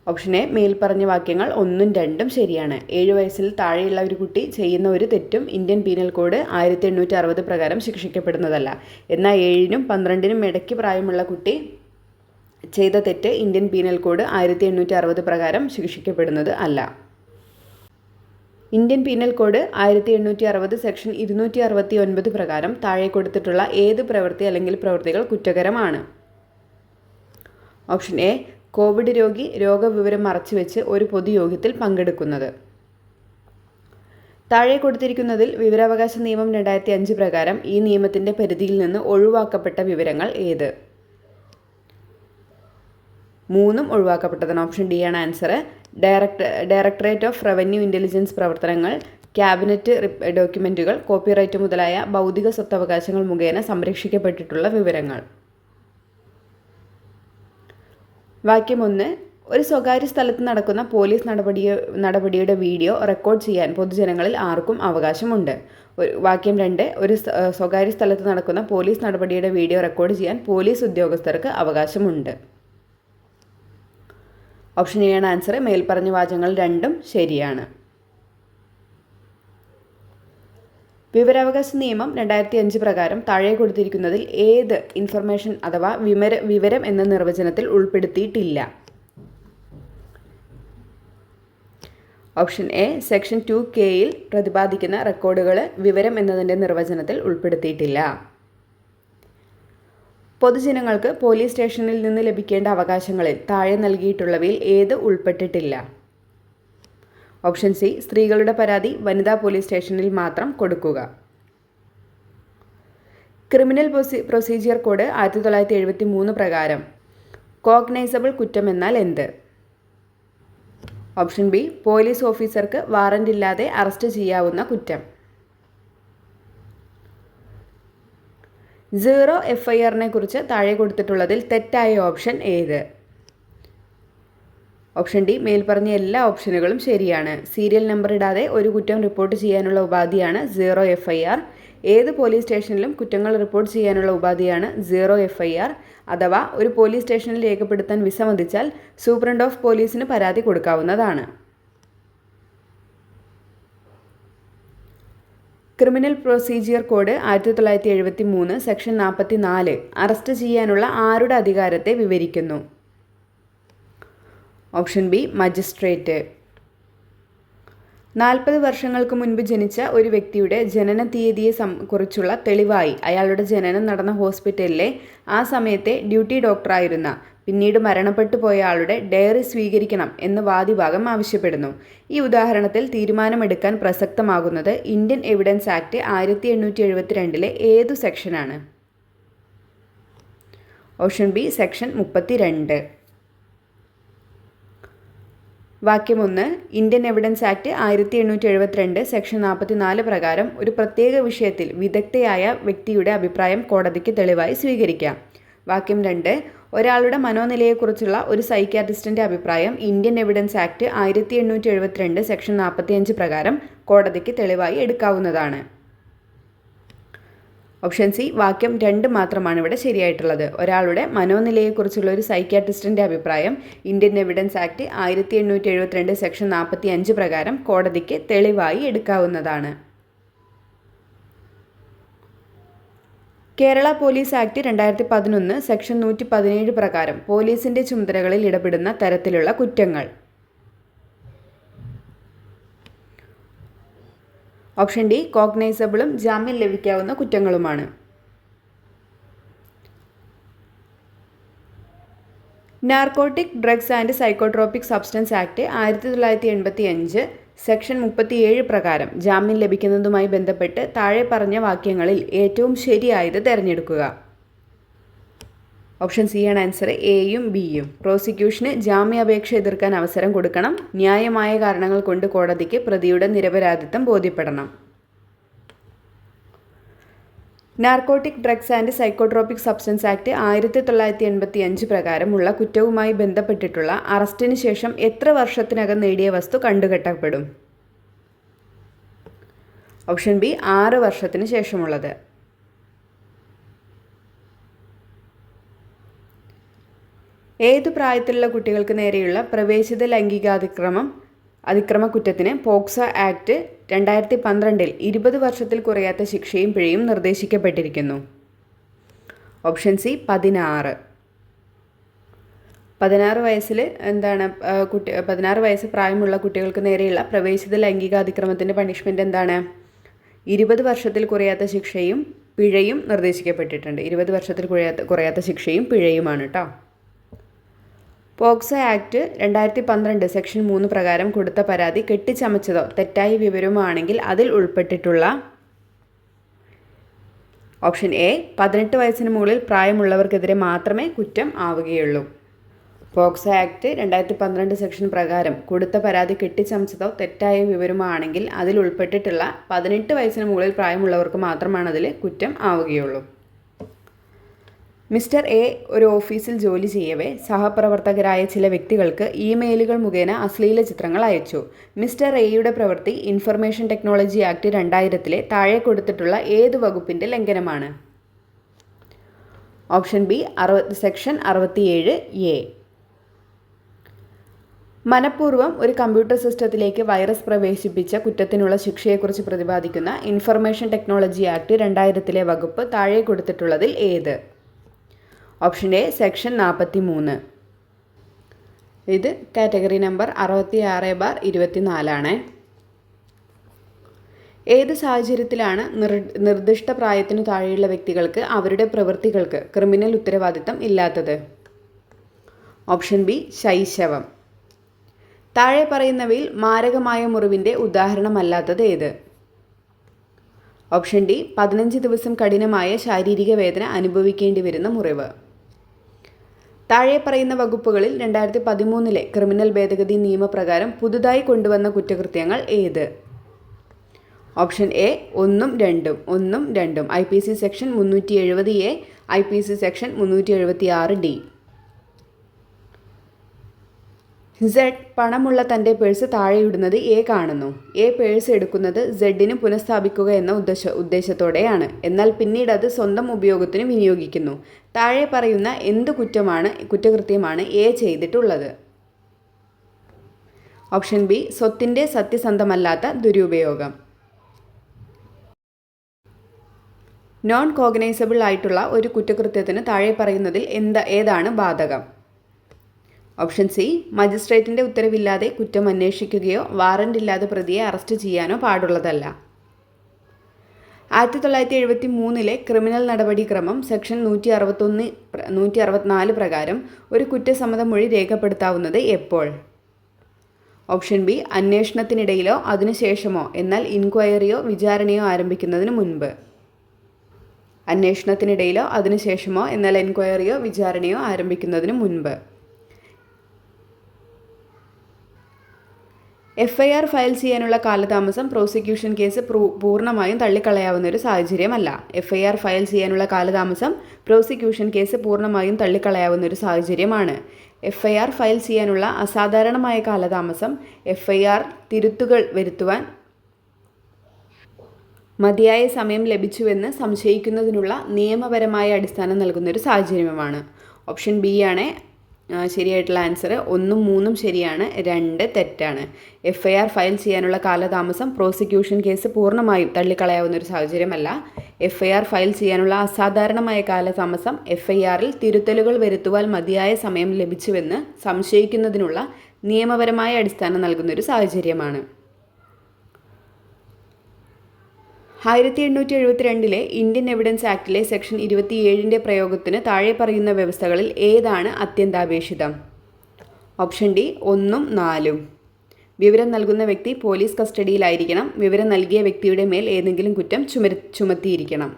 ഓപ്ഷൻ എ മേൽപ്പറഞ്ഞ വാക്യങ്ങൾ 1ഉം 2ഉം ശരിയാണ്. 7 വയസ്സിൽ താഴെയുള്ള ഒരു കുട്ടി ചെയ്യുന്ന ഒരു തെറ്റും ഇന്ത്യൻ പീനൽ കോഡ് 1860 പ്രകാരം ശിക്ഷിക്കപ്പെടുന്നതല്ല. എന്നാൽ 7-നും 12-നും ഇടയ്ക്ക് പ്രായമുള്ള കുട്ടി ചെയ്ത തെറ്റ് ഇന്ത്യൻ പീനൽ കോഡ് 1860 പ്രകാരം ശിക്ഷിക്കപ്പെടുന്നത് അല്ല. ഇന്ത്യൻ പീനൽ കോഡ് 1860 സെക്ഷൻ 269 പ്രകാരം താഴെ കൊടുത്തിട്ടുള്ള ഏത് പ്രവൃത്തി അല്ലെങ്കിൽ പ്രവൃത്തികൾ കുറ്റകരമാണ്? ഓപ്ഷൻ എ കോവിഡ് രോഗി രോഗവിവരം മറച്ചുവെച്ച് ഒരു പൊതുയോഗത്തിൽ പങ്കെടുക്കുന്നത്. താഴെ കൊടുത്തിരിക്കുന്നതിൽ വിവരാവകാശ നിയമം 2005 പ്രകാരം ഈ നിയമത്തിൻ്റെ പരിധിയിൽ നിന്ന് ഒഴിവാക്കപ്പെട്ട വിവരങ്ങൾ ഏത്? 3 ഒഴിവാക്കപ്പെട്ടതാണ്. ഓപ്ഷൻ ഡി ആണ് answer. Directorate of revenue intelligence പ്രവർത്തനങ്ങൾ, ക്യാബിനറ്റ് ഡോക്യുമെൻറ്റുകൾ, കോപ്പിറൈറ്റ് മുതലായ ബൗദ്ധിക സ്വത്തവകാശങ്ങൾ മുഖേന സംരക്ഷിക്കപ്പെട്ടിട്ടുള്ള വിവരങ്ങൾ. വാക്യം 1. ഒരു സ്വകാര്യ സ്ഥലത്ത് നടക്കുന്ന പോലീസ് നടപടിയുടെ വീഡിയോ റെക്കോർഡ് ചെയ്യാൻ പൊതുജനങ്ങളിൽ ആർക്കും അവകാശമുണ്ട്? വാക്യം 2. ഒരു സ്വകാര്യ സ്ഥലത്ത് നടക്കുന്ന പോലീസ് നടപടിയുടെ വീഡിയോ റെക്കോർഡ് ചെയ്യാൻ പോലീസ് ഉദ്യോഗസ്ഥർക്ക് അവകാശമുണ്ട്. ഓപ്ഷൻ എ ആണ് ആൻസർ. മേൽപ്പറഞ്ഞ വാചകങ്ങൾ രണ്ടും ശരിയാണ്. വിവരാവകാശ നിയമം 2005 പ്രകാരം താഴെ കൊടുത്തിരിക്കുന്നതിൽ ഏത് ഇൻഫർമേഷൻ അഥവാ വിവരം എന്ന നിർവചനത്തിൽ ഉൾപ്പെടുത്തിയിട്ടില്ല? Option A. സെക്ഷൻ 2Kയിൽ പ്രതിപാദിക്കുന്ന റെക്കോർഡുകൾ വിവരം എന്നതിൻ്റെ നിർവചനത്തിൽ ഉൾപ്പെടുത്തിയിട്ടില്ല. പൊതുജനങ്ങൾക്ക് പോലീസ് സ്റ്റേഷനിൽ നിന്ന് ലഭിക്കേണ്ട അവകാശങ്ങളിൽ താഴെ നൽകിയിട്ടുള്ളവയിൽ ഏത് ഉൾപ്പെട്ടിട്ടില്ല? Option C. സ്ത്രീകളുടെ പരാതി വനിതാ പോലീസ് സ്റ്റേഷനിൽ മാത്രം കൊടുക്കുക. ക്രിമിനൽ പ്രൊസീജിയർ കോഡ് 1973 പ്രകാരം കോഗ്നൈസബിൾ കുറ്റം എന്നാൽ എന്ത്? Option B. പോലീസ് ഓഫീസർക്ക് വാറന്റ് ഇല്ലാതെ അറസ്റ്റ് ചെയ്യാവുന്ന കുറ്റം. 0 FIRനെ കുറിച്ച് താഴെ കൊടുത്തിട്ടുള്ളതിൽ തെറ്റായ ഓപ്ഷൻ ഏത്? Option D. മേൽപ്പറഞ്ഞ എല്ലാ ഓപ്ഷനുകളും ശരിയാണ്. സീരിയൽ നമ്പർ ഇടാതെ ഒരു കുറ്റം റിപ്പോർട്ട് ചെയ്യാനുള്ള ഉപാധിയാണ് 0 FIR. ഏത് പോലീസ് സ്റ്റേഷനിലും കുറ്റങ്ങൾ റിപ്പോർട്ട് ചെയ്യാനുള്ള ഉപാധിയാണ് 0 FIR. അഥവാ ഒരു പോലീസ് സ്റ്റേഷനിൽ രേഖപ്പെടുത്താൻ വിസമ്മതിച്ചാൽ സൂപ്രണ്ട് ഓഫ് പോലീസിന് പരാതി കൊടുക്കാവുന്നതാണ്. Criminal procedure code 1973 section 44 arrest ചെയ്യാനുള്ള ആരുടെ അധികാരത്തെ വിവരിക്കുന്നു? Option B. മജിസ്ട്രേറ്റ്. 40 വർഷങ്ങൾക്ക് മുൻപ് ജനിച്ച ഒരു വ്യക്തിയുടെ ജനന തീയതിയെ കുറിച്ചുള്ള തെളിവായി അയാളുടെ ജനനം നടന്ന ഹോസ്പിറ്റലിലെ ആ സമയത്തെ ഡ്യൂട്ടി ഡോക്ടറായിരുന്ന പിന്നീട് മരണപ്പെട്ടു പോയ ആളുടെ ഡയറി സ്വീകരിക്കണം എന്ന് വാദിഭാഗം ആവശ്യപ്പെടുന്നു. ഈ ഉദാഹരണത്തിൽ തീരുമാനമെടുക്കാൻ പ്രസക്തമാകുന്നത് ഇന്ത്യൻ എവിഡൻസ് ആക്ട് 1872 ഏതു സെക്ഷനാണ്? Option B. സെക്ഷൻ 32. വാക്യം 1. ഇന്ത്യൻ എവിഡൻസ് ആക്ട് 1872 സെക്ഷൻ 44 പ്രകാരം ഒരു പ്രത്യേക വിഷയത്തിൽ വിദഗ്ധയായ വ്യക്തിയുടെ അഭിപ്രായം കോടതിക്ക് തെളിവായി സ്വീകരിക്കാം. വാക്യം 2. ഒരാളുടെ മനോനിലയെക്കുറിച്ചുള്ള ഒരു സൈക്യാട്രിസ്റ്റിൻ്റെ അഭിപ്രായം ഇന്ത്യൻ എവിഡൻസ് ആക്ട് 1872 സെക്ഷൻ 45 പ്രകാരം കോടതിക്ക് തെളിവായി എടുക്കാവുന്നതാണ്. Option C. വാക്യം 2 മാത്രമാണ് ഇവിടെ ശരിയായിട്ടുള്ളത്. ഒരാളുടെ മനോനിലയെക്കുറിച്ചുള്ള ഒരു സൈക്യാട്രിസ്റ്റിൻ്റെ അഭിപ്രായം ഇന്ത്യൻ എവിഡൻസ് ആക്ട് 1872 സെക്ഷൻ 45 പ്രകാരം കോടതിക്ക് തെളിവായി എടുക്കാവുന്നതാണ്. കേരള പോലീസ് ആക്ട് 2011 സെക്ഷൻ 117 പ്രകാരം പോലീസിൻ്റെ ചുമതലകളിൽ ഇടപെടുന്ന തരത്തിലുള്ള കുറ്റങ്ങൾ. Option D. കോഗ്നൈസബിളും ജാമ്യം ലഭിക്കാവുന്ന കുറ്റങ്ങളുമാണ്. Narcotic drugs and psychotropic substance act 1985 section 37 പ്രകാരം ജാമ്യം ലഭിക്കുന്നതുമായി ബന്ധപ്പെട്ട് താഴെ പറഞ്ഞ വാക്യങ്ങളിൽ ഏറ്റവും ശരിയായത് തിരഞ്ഞെടുക്കുക. ഓപ്ഷൻ സി ആണ് ആൻസർ. എയും ബിയും. പ്രോസിക്യൂഷന് ജാമ്യാപേക്ഷ എതിർക്കാൻ അവസരം കൊടുക്കണം. ന്യായമായ കാരണങ്ങൾ കൊണ്ട് കോടതിക്ക് പ്രതിയുടെ നിരപരാധിത്വം ബോധ്യപ്പെടണം. Narcotic drugs and psychotropic substance act 1985 പ്രകാരമുള്ള കുറ്റവുമായി ബന്ധപ്പെട്ടിട്ടുള്ള അറസ്റ്റിന് ശേഷം എത്ര വർഷത്തിനകം നേടിയ വസ്തു കണ്ടുകെട്ടപ്പെടും? Option B. 6 വർഷത്തിന് ശേഷമുള്ളത്. ഏതു പ്രായത്തിലുള്ള കുട്ടികൾക്ക് നേരെയുള്ള പ്രവേശിത അതിക്രമ കുറ്റത്തിന് പോക്സോ ആക്ട് 2012 20 വർഷത്തിൽ കുറയാത്ത ശിക്ഷയും പിഴയും നിർദ്ദേശിക്കപ്പെട്ടിരിക്കുന്നു? Option C. 16 വയസ്സിൽ 16 വയസ്സ് പ്രായമുള്ള കുട്ടികൾക്ക് നേരെയുള്ള പ്രവേശിത ലൈംഗികാതിക്രമത്തിൻ്റെ പണിഷ്മെൻ്റ് എന്താണ്? 20 വർഷത്തിൽ കുറയാത്ത ശിക്ഷയും പിഴയും നിർദ്ദേശിക്കപ്പെട്ടിട്ടുണ്ട്. 20 വർഷത്തിൽ കുറയാത്ത ശിക്ഷയും പിഴയുമാണ് കേട്ടോ. പോക്സോ ആക്ട് 2012 സെക്ഷൻ 3 പ്രകാരം കൊടുത്ത പരാതി കെട്ടിച്ചമച്ചതോ തെറ്റായ വിവരമോ ആണെങ്കിൽ അതിൽ ഉൾപ്പെട്ടിട്ടുള്ള ഓപ്ഷൻ എ 18 വയസ്സിന് മുകളിൽ പ്രായമുള്ളവർക്കെതിരെ മാത്രമേ കുറ്റം ആവുകയുള്ളൂ. പോക്സോ ആക്ട് 2012 സെക്ഷൻ പ്രകാരം കൊടുത്ത പരാതി കെട്ടിച്ചമച്ചതോ തെറ്റായ വിവരമോ ആണെങ്കിൽ അതിൽ ഉൾപ്പെട്ടിട്ടുള്ള 18 വയസ്സിന് മുകളിൽ പ്രായമുള്ളവർക്ക് മാത്രമാണ് അതിൽ കുറ്റം ആവുകയുള്ളൂ. മിസ്റ്റർ എ ഒരു ഓഫീസിൽ ജോലി ചെയ്യവേ സഹപ്രവർത്തകരായ ചില വ്യക്തികൾക്ക് ഇമെയിലുകൾ മുഖേന അശ്ലീല ചിത്രങ്ങൾ അയച്ചു. മിസ്റ്റർ എയുടെ പ്രവൃത്തി ഇൻഫർമേഷൻ ടെക്നോളജി ആക്ട് 2000 താഴെ കൊടുത്തിട്ടുള്ള ഏത് വകുപ്പിൻ്റെ ലംഘനമാണ്? Option B section 67A. മനഃപൂർവ്വം ഒരു കമ്പ്യൂട്ടർ സിസ്റ്റത്തിലേക്ക് വൈറസ് പ്രവേശിപ്പിച്ച കുറ്റത്തിനുള്ള ശിക്ഷയെക്കുറിച്ച് പ്രതിപാദിക്കുന്ന ഇൻഫർമേഷൻ ടെക്നോളജി ആക്ട് 2000 വകുപ്പ് താഴെ കൊടുത്തിട്ടുള്ളതിൽ ഏത്? Option A section 43. ഇത് കാറ്റഗറി നമ്പർ 66/24. ഏത് സാഹചര്യത്തിലാണ് നിർദ്ദിഷ്ട പ്രായത്തിനു താഴെയുള്ള വ്യക്തികൾക്ക് അവരുടെ പ്രവൃത്തികൾക്ക് ക്രിമിനൽ ഉത്തരവാദിത്തം ഇല്ലാത്തത്? ഓപ്ഷൻ ബി ശൈശവം. താഴെ പറയുന്നവയിൽ മാരകമായ മുറിവിൻ്റെ ഉദാഹരണമല്ലാത്തത് ഏത്? ഓപ്ഷൻ ഡി 15 ദിവസം കഠിനമായ ശാരീരിക വേദന അനുഭവിക്കേണ്ടി വരുന്ന മുറിവ്. താഴെ പറയുന്ന വകുപ്പുകളിൽ 2013 ക്രിമിനൽ ഭേദഗതി നിയമപ്രകാരം പുതുതായി കൊണ്ടുവന്ന കുറ്റകൃത്യങ്ങൾ ഏത്? ഓപ്ഷൻ എ 1 ഉം 2 IPC section 370A, IPC section 376D. Z പണമുള്ള തൻ്റെ പേഴ്സ് താഴെയിടുന്നത് എ കാണുന്നു. എ പേഴ്സ് എടുക്കുന്നത് സെഡിന് പുനഃസ്ഥാപിക്കുക എന്ന ഉദ്ദേശത്തോടെയാണ്. എന്നാൽ പിന്നീട് അത് സ്വന്തം ഉപയോഗത്തിന് വിനിയോഗിക്കുന്നു. താഴെ പറയുന്ന എന്ത് കുറ്റകൃത്യമാണ് എ ചെയ്തിട്ടുള്ളത്? ഓപ്ഷൻ ബി സ്വത്തിൻ്റെ സത്യസന്ധമല്ലാത്ത ദുരുപയോഗം. നോൺ കോഗ്നൈസബിൾ ആയിട്ടുള്ള ഒരു കുറ്റകൃത്യത്തിന് താഴെ പറയുന്നതിൽ ഏതാണ് ബാധകം? ഓപ്ഷൻ സി മജിസ്ട്രേറ്റിൻ്റെ ഉത്തരവില്ലാതെ കുറ്റം അന്വേഷിക്കുകയോ വാറന്റ് ഇല്ലാതെ പ്രതിയെ അറസ്റ്റ് ചെയ്യാനോ പാടുള്ളതല്ല. 1973 ക്രിമിനൽ നടപടിക്രമം സെക്ഷൻ 164 പ്രകാരം ഒരു കുറ്റസമ്മതമൊഴി രേഖപ്പെടുത്താവുന്നത് എപ്പോൾ? ഓപ്ഷൻ ബി അന്വേഷണത്തിനിടയിലോ അതിനുശേഷമോ, എന്നാൽ ഇൻക്വയറിയോ വിചാരണയോ ആരംഭിക്കുന്നതിന് മുൻപ്. അന്വേഷണത്തിനിടയിലോ അതിനുശേഷമോ, എന്നാൽ എൻക്വയറിയോ വിചാരണയോ ആരംഭിക്കുന്നതിന് മുൻപ്. FIR ഫയൽ ചെയ്യാനുള്ള കാലതാമസം പ്രോസിക്യൂഷൻ കേസ് പൂർണ്ണമായും തള്ളിക്കളയാവുന്ന ഒരു സാഹചര്യമല്ല. FIR ഫയൽ ചെയ്യാനുള്ള കാലതാമസം പ്രോസിക്യൂഷൻ കേസ് പൂർണ്ണമായും തള്ളിക്കളയാവുന്ന ഒരു സാഹചര്യമാണ്. FIR ഫയൽ ചെയ്യാനുള്ള അസാധാരണമായ കാലതാമസം FIR തിരുത്തുകൾ വരുത്തുവാൻ മതിയായ സമയം ലഭിച്ചുവെന്ന് സംശയിക്കുന്നതിനുള്ള നിയമപരമായ അടിസ്ഥാനം നൽകുന്ന ഒരു സാഹചര്യമാണ്. ഓപ്ഷൻ ബി ആണ് ശരിയായിട്ടുള്ള ആൻസർ. 1ഉം 3ഉം ശരിയാണ്, 2 തെറ്റാണ്. FIR ഫയൽ ചെയ്യാനുള്ള കാലതാമസം പ്രോസിക്യൂഷൻ കേസ് പൂർണ്ണമായും തള്ളിക്കളയാവുന്ന ഒരു സാഹചര്യമല്ല. FIR ഫയൽ ചെയ്യാനുള്ള അസാധാരണമായ കാലതാമസം FIRൽ തിരുത്തലുകൾ വരുത്തുവാൻ മതിയായ സമയം ലഭിച്ചുവെന്ന് സംശയിക്കുന്നതിനുള്ള നിയമപരമായ അടിസ്ഥാനം നൽകുന്ന ഒരു സാഹചര്യമാണ്. 1872 ഇന്ത്യൻ എവിഡൻസ് ആക്ടിലെ സെക്ഷൻ 27 പ്രയോഗത്തിന് താഴെ പറയുന്ന വ്യവസ്ഥകളിൽ ഏതാണ് അത്യന്താപേക്ഷിതം? Option D 1ഉം 4ഉം. വിവരം നൽകുന്ന വ്യക്തി പോലീസ് കസ്റ്റഡിയിലായിരിക്കണം. വിവരം നൽകിയ വ്യക്തിയുടെ മേൽ ഏതെങ്കിലും കുറ്റം ചുമത്തിയിരിക്കണം.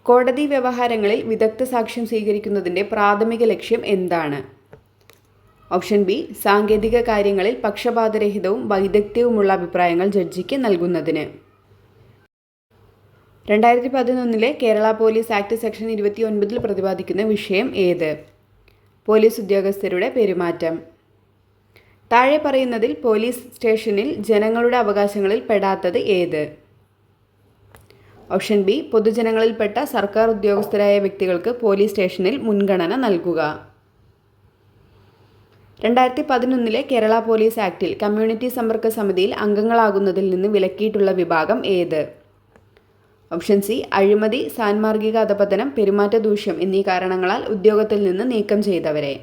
കോടതി വ്യവഹാരങ്ങളിൽ വിദഗ്ധ സാക്ഷ്യം സ്വീകരിക്കുന്നതിൻ്റെ പ്രാഥമിക ലക്ഷ്യം എന്താണ്? ഓപ്ഷൻ ബി സാങ്കേതിക കാര്യങ്ങളിൽ പക്ഷപാതരഹിതവും വൈദഗ്ധ്യവുമുള്ള അഭിപ്രായങ്ങൾ ജഡ്ജിക്ക് നൽകുന്നതിന്. 2011 കേരള പോലീസ് ആക്ട് സെക്ഷൻ 29 പ്രതിപാദിക്കുന്ന വിഷയം ഏത്? പോലീസ് ഉദ്യോഗസ്ഥരുടെ പെരുമാറ്റം. താഴെ പറയുന്നതിൽ പോലീസ് സ്റ്റേഷനിൽ ജനങ്ങളുടെ അവകാശങ്ങളിൽ പെടാത്തത് ഏത്? ഓപ്ഷൻ ബി പൊതുജനങ്ങളിൽപ്പെട്ട സർക്കാർ ഉദ്യോഗസ്ഥരായ വ്യക്തികൾക്ക് പോലീസ് സ്റ്റേഷനിൽ മുൻഗണന നൽകുക. 2011 കേരള പോലീസ് ആക്ടിൽ കമ്മ്യൂണിറ്റി സമ്പർക്ക സമിതിയിൽ അംഗങ്ങളാകുന്നതിൽ നിന്ന് വിലക്കിയിട്ടുള്ള വിഭാഗം ഏത്? ഓപ്ഷൻ സി അഴിമതി, സാൻമാർഗിക അധപതനം, പെരുമാറ്റ ദൂഷ്യം എന്നീ കാരണങ്ങളാൽ ഉദ്യോഗത്തിൽ നിന്ന് നീക്കം ചെയ്തവരെ.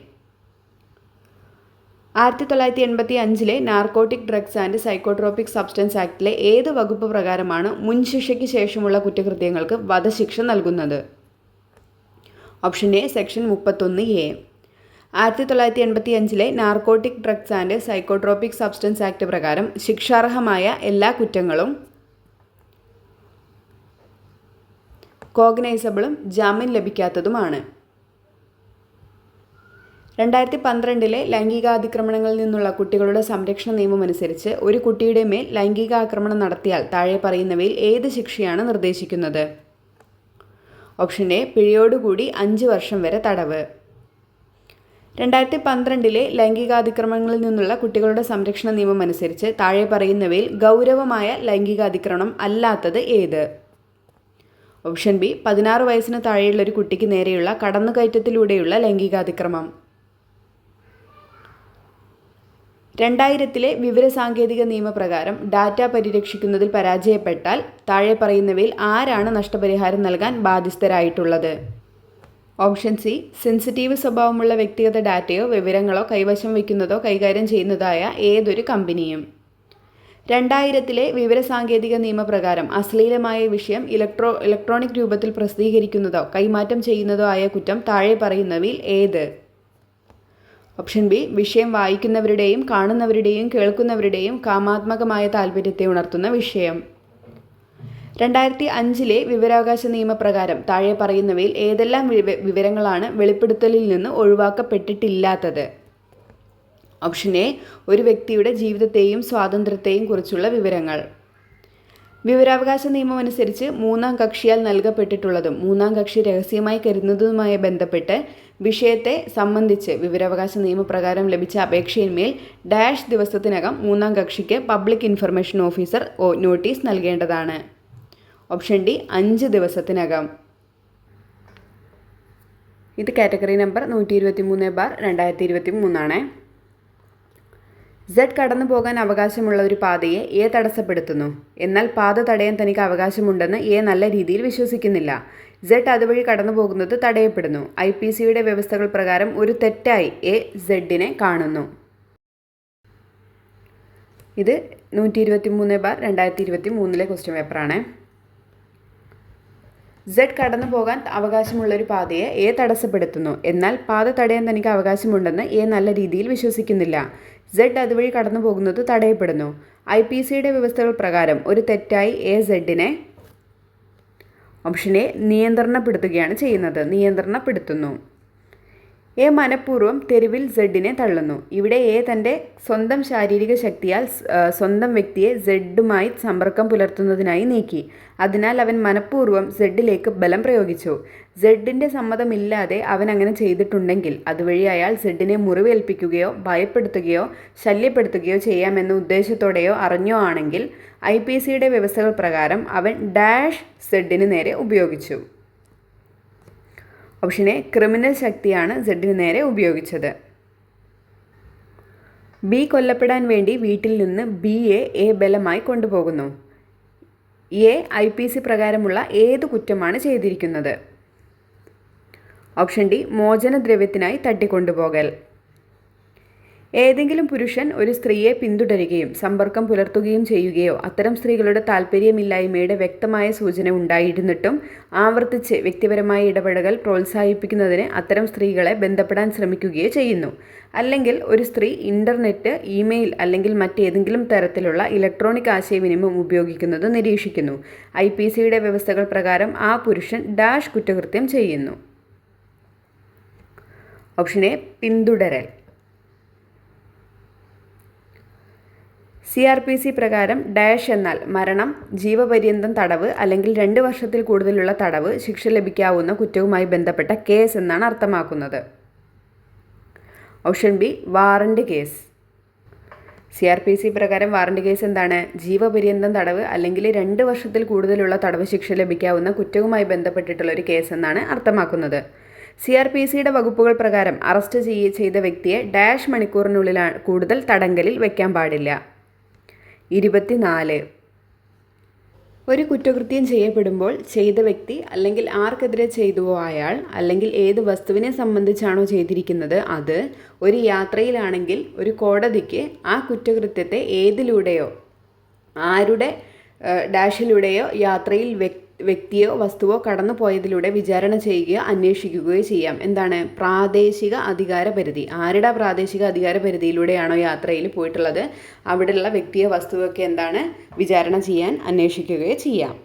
1985 narcotic drugs and psychotropic substance ആക്ടിലെ ഏത് വകുപ്പ് പ്രകാരമാണ് മുൻശിക്ഷയ്ക്ക് ശേഷമുള്ള കുറ്റകൃത്യങ്ങൾക്ക് വധശിക്ഷ നൽകുന്നത്? Option A section 31A. 1985 narcotic drugs and psychotropic substance act പ്രകാരം ശിക്ഷാർഹമായ എല്ലാ കുറ്റങ്ങളും കോഗ്നൈസബിളും ജാമ്യം ലഭിക്കാത്തതുമാണ്. 2012 ലൈംഗികാതിക്രമണങ്ങളിൽ നിന്നുള്ള കുട്ടികളുടെ സംരക്ഷണ നിയമം അനുസരിച്ച് ഒരു കുട്ടിയുടെ മേൽ ലൈംഗികാക്രമണം നടത്തിയാൽ താഴെ പറയുന്നവയിൽ ഏത് ശിക്ഷയാണ് നിർദ്ദേശിക്കുന്നത്? ഓപ്ഷൻ എ പിഴയോടുകൂടി 5 വർഷം വരെ തടവ്. 2012 ലൈംഗികാതിക്രമണങ്ങളിൽ നിന്നുള്ള കുട്ടികളുടെ സംരക്ഷണ നിയമം അനുസരിച്ച് താഴെ പറയുന്നവയിൽ ഗൗരവമായ ലൈംഗികാതിക്രമണം അല്ലാത്തത് ഏത്? ഓപ്ഷൻ ബി 16 വയസ്സിന് താഴെയുള്ള ഒരു കുട്ടിക്ക് നേരെയുള്ള കടന്നുകയറ്റത്തിലൂടെയുള്ള ലൈംഗികാതിക്രമം. 2000 വിവരസാങ്കേതിക നിയമപ്രകാരം ഡാറ്റ പരിരക്ഷിക്കുന്നതിൽ പരാജയപ്പെട്ടാൽ താഴെ പറയുന്നവയിൽ ആരാണ് നഷ്ടപരിഹാരം നൽകാൻ ബാധ്യസ്ഥരായിട്ടുള്ളത്? ഓപ്ഷൻ സി സെൻസിറ്റീവ് സ്വഭാവമുള്ള വ്യക്തിഗത ഡാറ്റയോ വിവരങ്ങളോ കൈവശം വയ്ക്കുന്നതോ കൈകാര്യം ചെയ്യുന്നതായ ഏതൊരു കമ്പനിയും. 2000 വിവരസാങ്കേതിക നിയമപ്രകാരം അശ്ലീലമായ വിഷയം ഇലക്ട്രോണിക് രൂപത്തിൽ പ്രസിദ്ധീകരിക്കുന്നതോ കൈമാറ്റം ചെയ്യുന്നതോ ആയ കുറ്റം താഴെ പറയുന്നവയിൽ ഏത്? ഓപ്ഷൻ ബി വിഷയം വായിക്കുന്നവരുടെയും കാണുന്നവരുടെയും കേൾക്കുന്നവരുടെയും കാമാത്മകമായ താൽപ്പര്യത്തെ ഉണർത്തുന്ന വിഷയം. 2005 വിവരാവകാശ നിയമപ്രകാരം താഴെ പറയുന്നവയിൽ ഏതെല്ലാം വിവരങ്ങളാണ് വെളിപ്പെടുത്തലിൽ നിന്ന് ഒഴിവാക്കപ്പെട്ടിട്ടില്ലാത്തത്? ഓപ്ഷൻ എ ഒരു വ്യക്തിയുടെ ജീവിതത്തെയും സ്വാതന്ത്ര്യത്തെയും കുറിച്ചുള്ള വിവരങ്ങൾ. വിവരാവകാശ നിയമം അനുസരിച്ച് മൂന്നാം കക്ഷിയാൽ നൽകപ്പെട്ടിട്ടുള്ളതും മൂന്നാം കക്ഷി രഹസ്യമായി കരുതുന്നതുമായി ബന്ധപ്പെട്ട് വിഷയത്തെ സംബന്ധിച്ച് വിവരാവകാശ നിയമപ്രകാരം ലഭിച്ച അപേക്ഷയിന്മേൽ ഡാഷ് ദിവസത്തിനകം മൂന്നാം കക്ഷിക്ക് പബ്ലിക് ഇൻഫർമേഷൻ ഓഫീസർ നോട്ടീസ് നൽകേണ്ടതാണ്. ഓപ്ഷൻ ഡി 5 ദിവസത്തിനകം. ഇത് കാറ്റഗറി നമ്പർ 123/2023 ആണ്. Z കടന്നു പോകാൻ അവകാശമുള്ള ഒരു പാതയെ എ തടസ്സപ്പെടുത്തുന്നു. എന്നാൽ പാത തടയാൻ തനിക്ക് അവകാശമുണ്ടെന്ന് എ നല്ല രീതിയിൽ വിശ്വസിക്കുന്നില്ല. Z അതുവഴി കടന്നു പോകുന്നത് തടയപ്പെടുന്നു. IPCയുടെ വ്യവസ്ഥകൾ പ്രകാരം ഒരു തെറ്റായി എ സെഡിനെ കാണുന്നു. ഇത് 123/2023 ക്വസ്റ്റ്യൻ പേപ്പറാണ്. Z കടന്നു പോകാൻ അവകാശമുള്ളൊരു പാതയെ എ തടസ്സപ്പെടുത്തുന്നു. എന്നാൽ പാത തടയാൻ തനിക്ക് അവകാശമുണ്ടെന്ന് എ നല്ല രീതിയിൽ വിശ്വസിക്കുന്നില്ല. Z അതുവഴി കടന്നു പോകുന്നത് തടയപ്പെടുന്നു. IPCയുടെ വ്യവസ്ഥകൾ പ്രകാരം ഒരു തെറ്റായി എ സെഡിനെ ഓപ്ഷൻ എ നിയന്ത്രണപ്പെടുത്തുകയാണ് ചെയ്യുന്നത്. നിയന്ത്രണപ്പെടുത്തുന്നു. എ മനഃപൂർവ്വം തെരുവിൽ സെഡിനെ തള്ളുന്നു. ഇവിടെ എ തൻ്റെ സ്വന്തം ശാരീരിക ശക്തിയാൽ സ്വന്തം വ്യക്തിയെ സെഡുമായി സമ്പർക്കം പുലർത്തുന്നതിനായി നീക്കി. അതിനാൽ അവൻ മനഃപൂർവ്വം സെഡിലേക്ക് ബലം പ്രയോഗിച്ചു. സെഡിൻ്റെ സമ്മതമില്ലാതെ അവൻ അങ്ങനെ ചെയ്തിട്ടുണ്ടെങ്കിൽ അതുവഴി അയാൾ സെഡിനെ മുറിവേൽപ്പിക്കുകയോ ഭയപ്പെടുത്തുകയോ ശല്യപ്പെടുത്തുകയോ ചെയ്യാമെന്ന ഉദ്ദേശത്തോടെയോ അറിഞ്ഞോ ആണെങ്കിൽ IPCയുടെ വ്യവസ്ഥകൾ പ്രകാരം അവൻ ഡാഷ് സെഡിന് നേരെ ഉപയോഗിച്ചു. ഓപ്ഷൻ എ ക്രിമിനൽ ശക്തിയാണ് സെഡിന് നേരെ ഉപയോഗിച്ചത്. ബി കൊല്ലപ്പെടാൻ വേണ്ടി വീട്ടിൽ നിന്ന് ബിയെ എ ബലമായി കൊണ്ടുപോകുന്നു. എ IPC പ്രകാരമുള്ള ഏത് കുറ്റമാണ് ചെയ്തിരിക്കുന്നത്? ഓപ്ഷൻ ഡി മോചനദ്രവ്യത്തിനായി തട്ടിക്കൊണ്ടുപോകൽ. ഏതെങ്കിലും പുരുഷൻ ഒരു സ്ത്രീയെ പിന്തുടരുകയും സമ്പർക്കം പുലർത്തുകയും ചെയ്യുകയോ അത്തരം സ്ത്രീകളുടെ താൽപ്പര്യമില്ലായ്മയുടെ വ്യക്തമായ സൂചന ഉണ്ടായിരുന്നിട്ടും ആവർത്തിച്ച് വ്യക്തിപരമായ ഇടപെടൽ പ്രോത്സാഹിപ്പിക്കുന്നതിന് അത്തരം സ്ത്രീകളെ ബന്ധപ്പെടാൻ ശ്രമിക്കുകയോ ചെയ്യുന്നു. അല്ലെങ്കിൽ ഒരു സ്ത്രീ ഇൻ്റർനെറ്റ്, ഇമെയിൽ അല്ലെങ്കിൽ മറ്റേതെങ്കിലും തരത്തിലുള്ള ഇലക്ട്രോണിക് ആശയവിനിമയം ഉപയോഗിക്കുന്നത് നിരീക്ഷിക്കുന്നു. IPCയുടെ വ്യവസ്ഥകൾ പ്രകാരം ആ പുരുഷൻ ഡാഷ് കുറ്റകൃത്യം ചെയ്യുന്നു. ഓപ്ഷൻ എ പിന്തുടരൽ. CRPC പ്രകാരം ഡാഷ് എന്നാൽ മരണം, ജീവപര്യന്തം തടവ് അല്ലെങ്കിൽ 2 വർഷത്തിൽ കൂടുതലുള്ള തടവ് ശിക്ഷ ലഭിക്കാവുന്ന കുറ്റവുമായി ബന്ധപ്പെട്ട കേസ് എന്നാണ് അർത്ഥമാക്കുന്നത്. Option B warrant case. CRPC പ്രകാരം വാറണ്ട് കേസ് എന്താണ്? ജീവപര്യന്തം തടവ് അല്ലെങ്കിൽ 2 വർഷത്തിൽ കൂടുതലുള്ള തടവ് ശിക്ഷ ലഭിക്കാവുന്ന കുറ്റവുമായി ബന്ധപ്പെട്ടിട്ടുള്ള ഒരു കേസ് എന്നാണ് അർത്ഥമാക്കുന്നത്. CRPCയുടെ വകുപ്പുകൾ പ്രകാരം അറസ്റ്റ് ചെയ്ത വ്യക്തിയെ ഡാഷ് മണിക്കൂറിനുള്ളിൽ കൂടുതൽ തടങ്കലിൽ വയ്ക്കാൻ പാടില്ല. 24. ഒരു കുറ്റകൃത്യം ചെയ്യപ്പെടുമ്പോൾ ചെയ്ത വ്യക്തി അല്ലെങ്കിൽ ആർക്കെതിരെ ചെയ്തുവോ അയാൾ അല്ലെങ്കിൽ ഏത് വസ്തുവിനെ സംബന്ധിച്ചാണോ ചെയ്തിരിക്കുന്നത് അത് ഒരു യാത്രയിലാണെങ്കിൽ ഒരു കോടതിക്ക് ആ കുറ്റകൃത്യത്തെ ഏതിലൂടെയോ ആരുടെ ഡാഷിലൂടെയോ യാത്രയിൽ വ്യക്തിയോ വസ്തുവോ കടന്നു പോയതിലൂടെ വിചാരണ ചെയ്യുകയോ അന്വേഷിക്കുകയോ ചെയ്യാം. എന്താണ് പ്രാദേശിക അധികാര പരിധി? ആരുടെ പ്രാദേശിക അധികാര പരിധിയിലൂടെയാണോ യാത്രയിൽ പോയിട്ടുള്ളത് അവിടെയുള്ള വ്യക്തിയോ വസ്തുവൊക്കെ എന്താണ് വിചാരണ ചെയ്യാൻ അന്വേഷിക്കുകയോ ചെയ്യാം.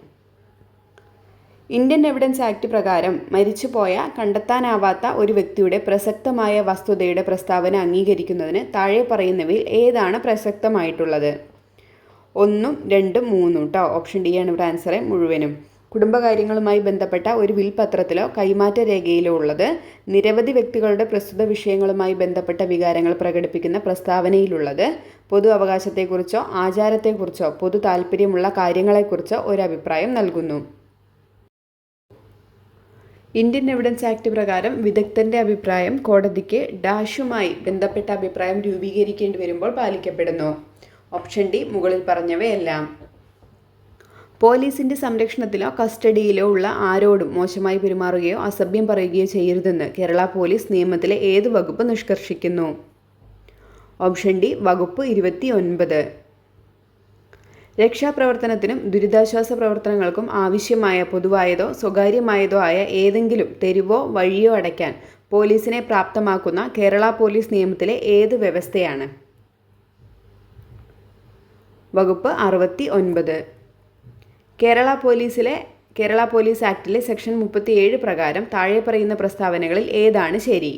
ഇന്ത്യൻ എവിഡൻസ് ആക്ട് പ്രകാരം മരിച്ചുപോയ കണ്ടെത്താനാവാത്ത ഒരു വ്യക്തിയുടെ പ്രസക്തമായ വസ്തുതയുടെ പ്രസ്താവന അംഗീകരിക്കുന്നതിന് താഴെ പറയുന്നവയിൽ ഏതാണ് പ്രസക്തമായിട്ടുള്ളത്? 1, 2, 3 കേട്ടോ. ഓപ്ഷൻ ഡി ആണ് ഇവിടെ ആൻസർ മുഴുവനും. കുടുംബകാര്യങ്ങളുമായി ബന്ധപ്പെട്ട ഒരു വിൽപത്രത്തിലോ കൈമാറ്റ രേഖയിലോ ഉള്ളത്, നിരവധി വ്യക്തികളുടെ പ്രസ്തുത വിഷയങ്ങളുമായി ബന്ധപ്പെട്ട വികാരങ്ങൾ പ്രകടിപ്പിക്കുന്ന പ്രസ്താവനയിലുള്ളത്, പൊതു അവകാശത്തെക്കുറിച്ചോ ആചാരത്തെക്കുറിച്ചോ പൊതു താൽപ്പര്യമുള്ള കാര്യങ്ങളെക്കുറിച്ചോ ഒരു അഭിപ്രായം നൽകുന്നു. ഇന്ത്യൻ എവിഡൻസ് ആക്ട് പ്രകാരം വിദഗ്ധൻ്റെ അഭിപ്രായം കോടതിക്ക് ഡാഷുമായി ബന്ധപ്പെട്ട അഭിപ്രായം രൂപീകരിക്കേണ്ടി വരുമ്പോൾ പാലിക്കപ്പെടുന്നു. ഓപ്ഷൻ ഡി മുകളിൽ പറഞ്ഞവയെല്ലാം. പോലീസിൻ്റെ സംരക്ഷണത്തിലോ കസ്റ്റഡിയിലോ ഉള്ള ആരോടും മോശമായി പെരുമാറുകയോ അസഭ്യം പറയുകയോ ചെയ്യരുതെന്ന് കേരള പോലീസ് നിയമത്തിലെ ഏത് വകുപ്പ് നിഷ്കർഷിക്കുന്നു? ഓപ്ഷൻ ഡി വകുപ്പ് 29. രക്ഷാപ്രവർത്തനത്തിനും ദുരിതാശ്വാസ പ്രവർത്തനങ്ങൾക്കും ആവശ്യമായ പൊതുവായതോ സ്വകാര്യമായതോ ആയ ഏതെങ്കിലും തെരുവോ വഴിയോ അടയ്ക്കാൻ പോലീസിനെ പ്രാപ്തമാക്കുന്ന കേരള പോലീസ് നിയമത്തിലെ ഏത് വ്യവസ്ഥയാണ്? വകുപ്പ് 69. കേരള പോലീസ് ആക്ടിലെ സെക്ഷൻ 37 പ്രകാരം താഴെ പറയുന്ന പ്രസ്താവനകളിൽ ഏതാണ് ശരി?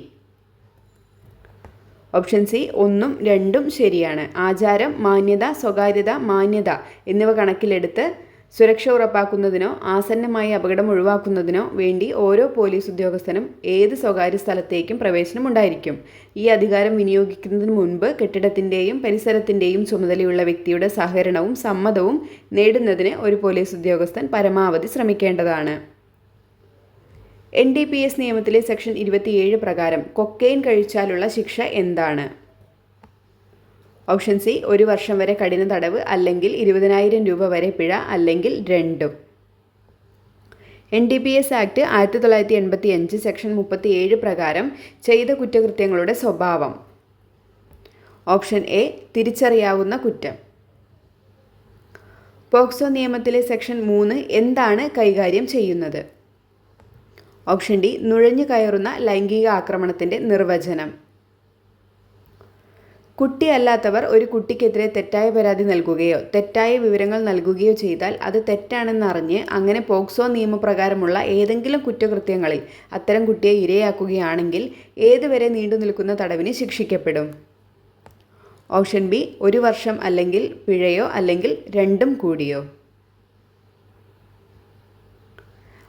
ഓപ്ഷൻ സി 1ഉം 2ഉം ശരിയാണ്. ആചാരം, മാന്യത, സ്വകാര്യത, മാന്യത എന്നിവ കണക്കിലെടുത്ത് സുരക്ഷ ഉറപ്പാക്കുന്നതിനോ ആസന്നമായ അപകടം ഒഴിവാക്കുന്നതിനോ വേണ്ടി ഓരോ പോലീസ് ഉദ്യോഗസ്ഥനും ഏത് സ്വകാര്യ സ്ഥലത്തേക്കും പ്രവേശനം ഉണ്ടായിരിക്കും. ഈ അധികാരം വിനിയോഗിക്കുന്നതിന് മുൻപ് കെട്ടിടത്തിൻ്റെയും പരിസരത്തിൻ്റെയും ചുമതലയുള്ള വ്യക്തിയുടെ സഹകരണവും സമ്മതവും നേടുന്നതിന് ഒരു പോലീസ് ഉദ്യോഗസ്ഥൻ പരമാവധി ശ്രമിക്കേണ്ടതാണ്. NDPS നിയമത്തിലെ സെക്ഷൻ 27 പ്രകാരം കൊക്കൈൻ കഴിച്ചാലുള്ള ശിക്ഷ എന്താണ്? ഓപ്ഷൻ സി 1 വർഷം വരെ കഠിന തടവ്, അല്ലെങ്കിൽ 20,000 രൂപ വരെ പിഴ, അല്ലെങ്കിൽ രണ്ടും. NDPS ആക്ട് 1985 സെക്ഷൻ 37 പ്രകാരം ചെയ്ത കുറ്റകൃത്യങ്ങളുടെ സ്വഭാവം. ഓപ്ഷൻ എ തിരിച്ചറിയാവുന്ന കുറ്റം. പോക്സോ നിയമത്തിലെ സെക്ഷൻ 3 എന്താണ് കൈകാര്യം ചെയ്യുന്നത്? ഓപ്ഷൻ ഡി നുഴഞ്ഞു കയറുന്ന ലൈംഗിക ആക്രമണത്തിൻ്റെ നിർവചനം. കുട്ടിയല്ലാത്തവർ ഒരു കുട്ടിക്കെതിരെ തെറ്റായ പരാതി നൽകുകയോ തെറ്റായ വിവരങ്ങൾ നൽകുകയോ ചെയ്താൽ അത് തെറ്റാണെന്നറിഞ്ഞ് അങ്ങനെ പോക്സോ നിയമപ്രകാരമുള്ള ഏതെങ്കിലും കുറ്റകൃത്യങ്ങളിൽ അത്തരം കുട്ടിയെ ഇരയാക്കുകയാണെങ്കിൽ ഏതുവരെ നീണ്ടു നിൽക്കുന്ന തടവിന് ശിക്ഷിക്കപ്പെടും? ഓപ്ഷൻ ബി 1 വർഷം, അല്ലെങ്കിൽ പിഴയോ, അല്ലെങ്കിൽ രണ്ടും കൂടിയോ.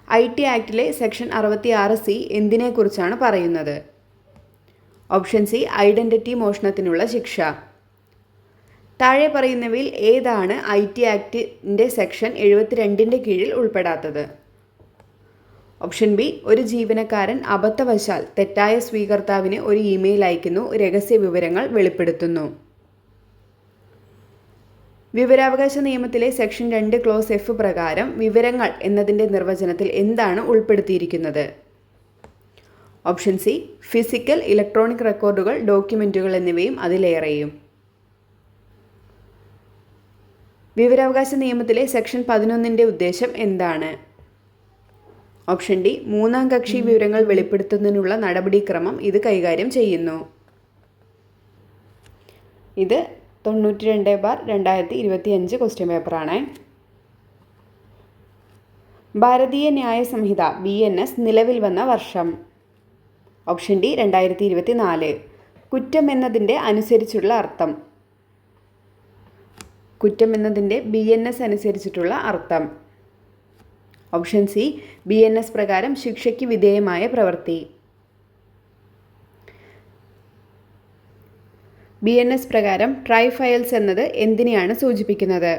IT ആക്ടിലെ സെക്ഷൻ 66C എന്തിനെക്കുറിച്ചാണ് പറയുന്നത്? ഓപ്ഷൻ സി ഐഡൻറ്റിറ്റി മോഷണത്തിനുള്ള ശിക്ഷ. താഴെ പറയുന്നവയിൽ ഏതാണ് IT ആക്ടിൻ്റെ സെക്ഷൻ 72ൻ്റെ കീഴിൽ ഉൾപ്പെടാത്തത്? ഓപ്ഷൻ ബി ഒരു ജീവനക്കാരൻ അബദ്ധവശാൽ തെറ്റായ സ്വീകർത്താവിന് ഒരു ഇമെയിൽ അയക്കുന്നു, രഹസ്യ വിവരങ്ങൾ വെളിപ്പെടുത്തുന്നു. വിവരാവകാശ നിയമത്തിലെ സെക്ഷൻ 2 ക്ലോസ് F പ്രകാരം വിവരങ്ങൾ എന്നതിൻ്റെ നിർവചനത്തിൽ എന്താണ് ഉൾപ്പെടുത്തിയിരിക്കുന്നത്? ഓപ്ഷൻ സി ഫിസിക്കൽ, ഇലക്ട്രോണിക് റെക്കോർഡുകൾ, ഡോക്യുമെൻറ്റുകൾ എന്നിവയും അതിലേറെയും. വിവരാവകാശ നിയമത്തിലെ സെക്ഷൻ 11ൻ്റെ ഉദ്ദേശം എന്താണ്? ഓപ്ഷൻ ഡി മൂന്നാം കക്ഷി വിവരങ്ങൾ വെളിപ്പെടുത്തുന്നതിനുള്ള നടപടിക്രമം ഇത് കൈകാര്യം ചെയ്യുന്നു. ഇത് 92/2025 ക്വസ്റ്റ്യൻ പേപ്പറാണ്. ഭാരതീയ ന്യായ സംഹിത BNS നിലവിൽ വന്ന വർഷം? Option D 2024. കുറ്റം എന്നതിൻ്റെ അനുസരിച്ചുള്ള അർത്ഥം. കുറ്റം എന്നതിൻ്റെ BNS അനുസരിച്ചിട്ടുള്ള അർത്ഥം. ഓപ്ഷൻ സി BNS പ്രകാരം ശിക്ഷയ്ക്ക് വിധേയമായ പ്രവൃത്തി. BNS പ്രകാരം ട്രൈഫയൽസ് എന്നത് എന്തിനെയാണ് സൂചിപ്പിക്കുന്നത്?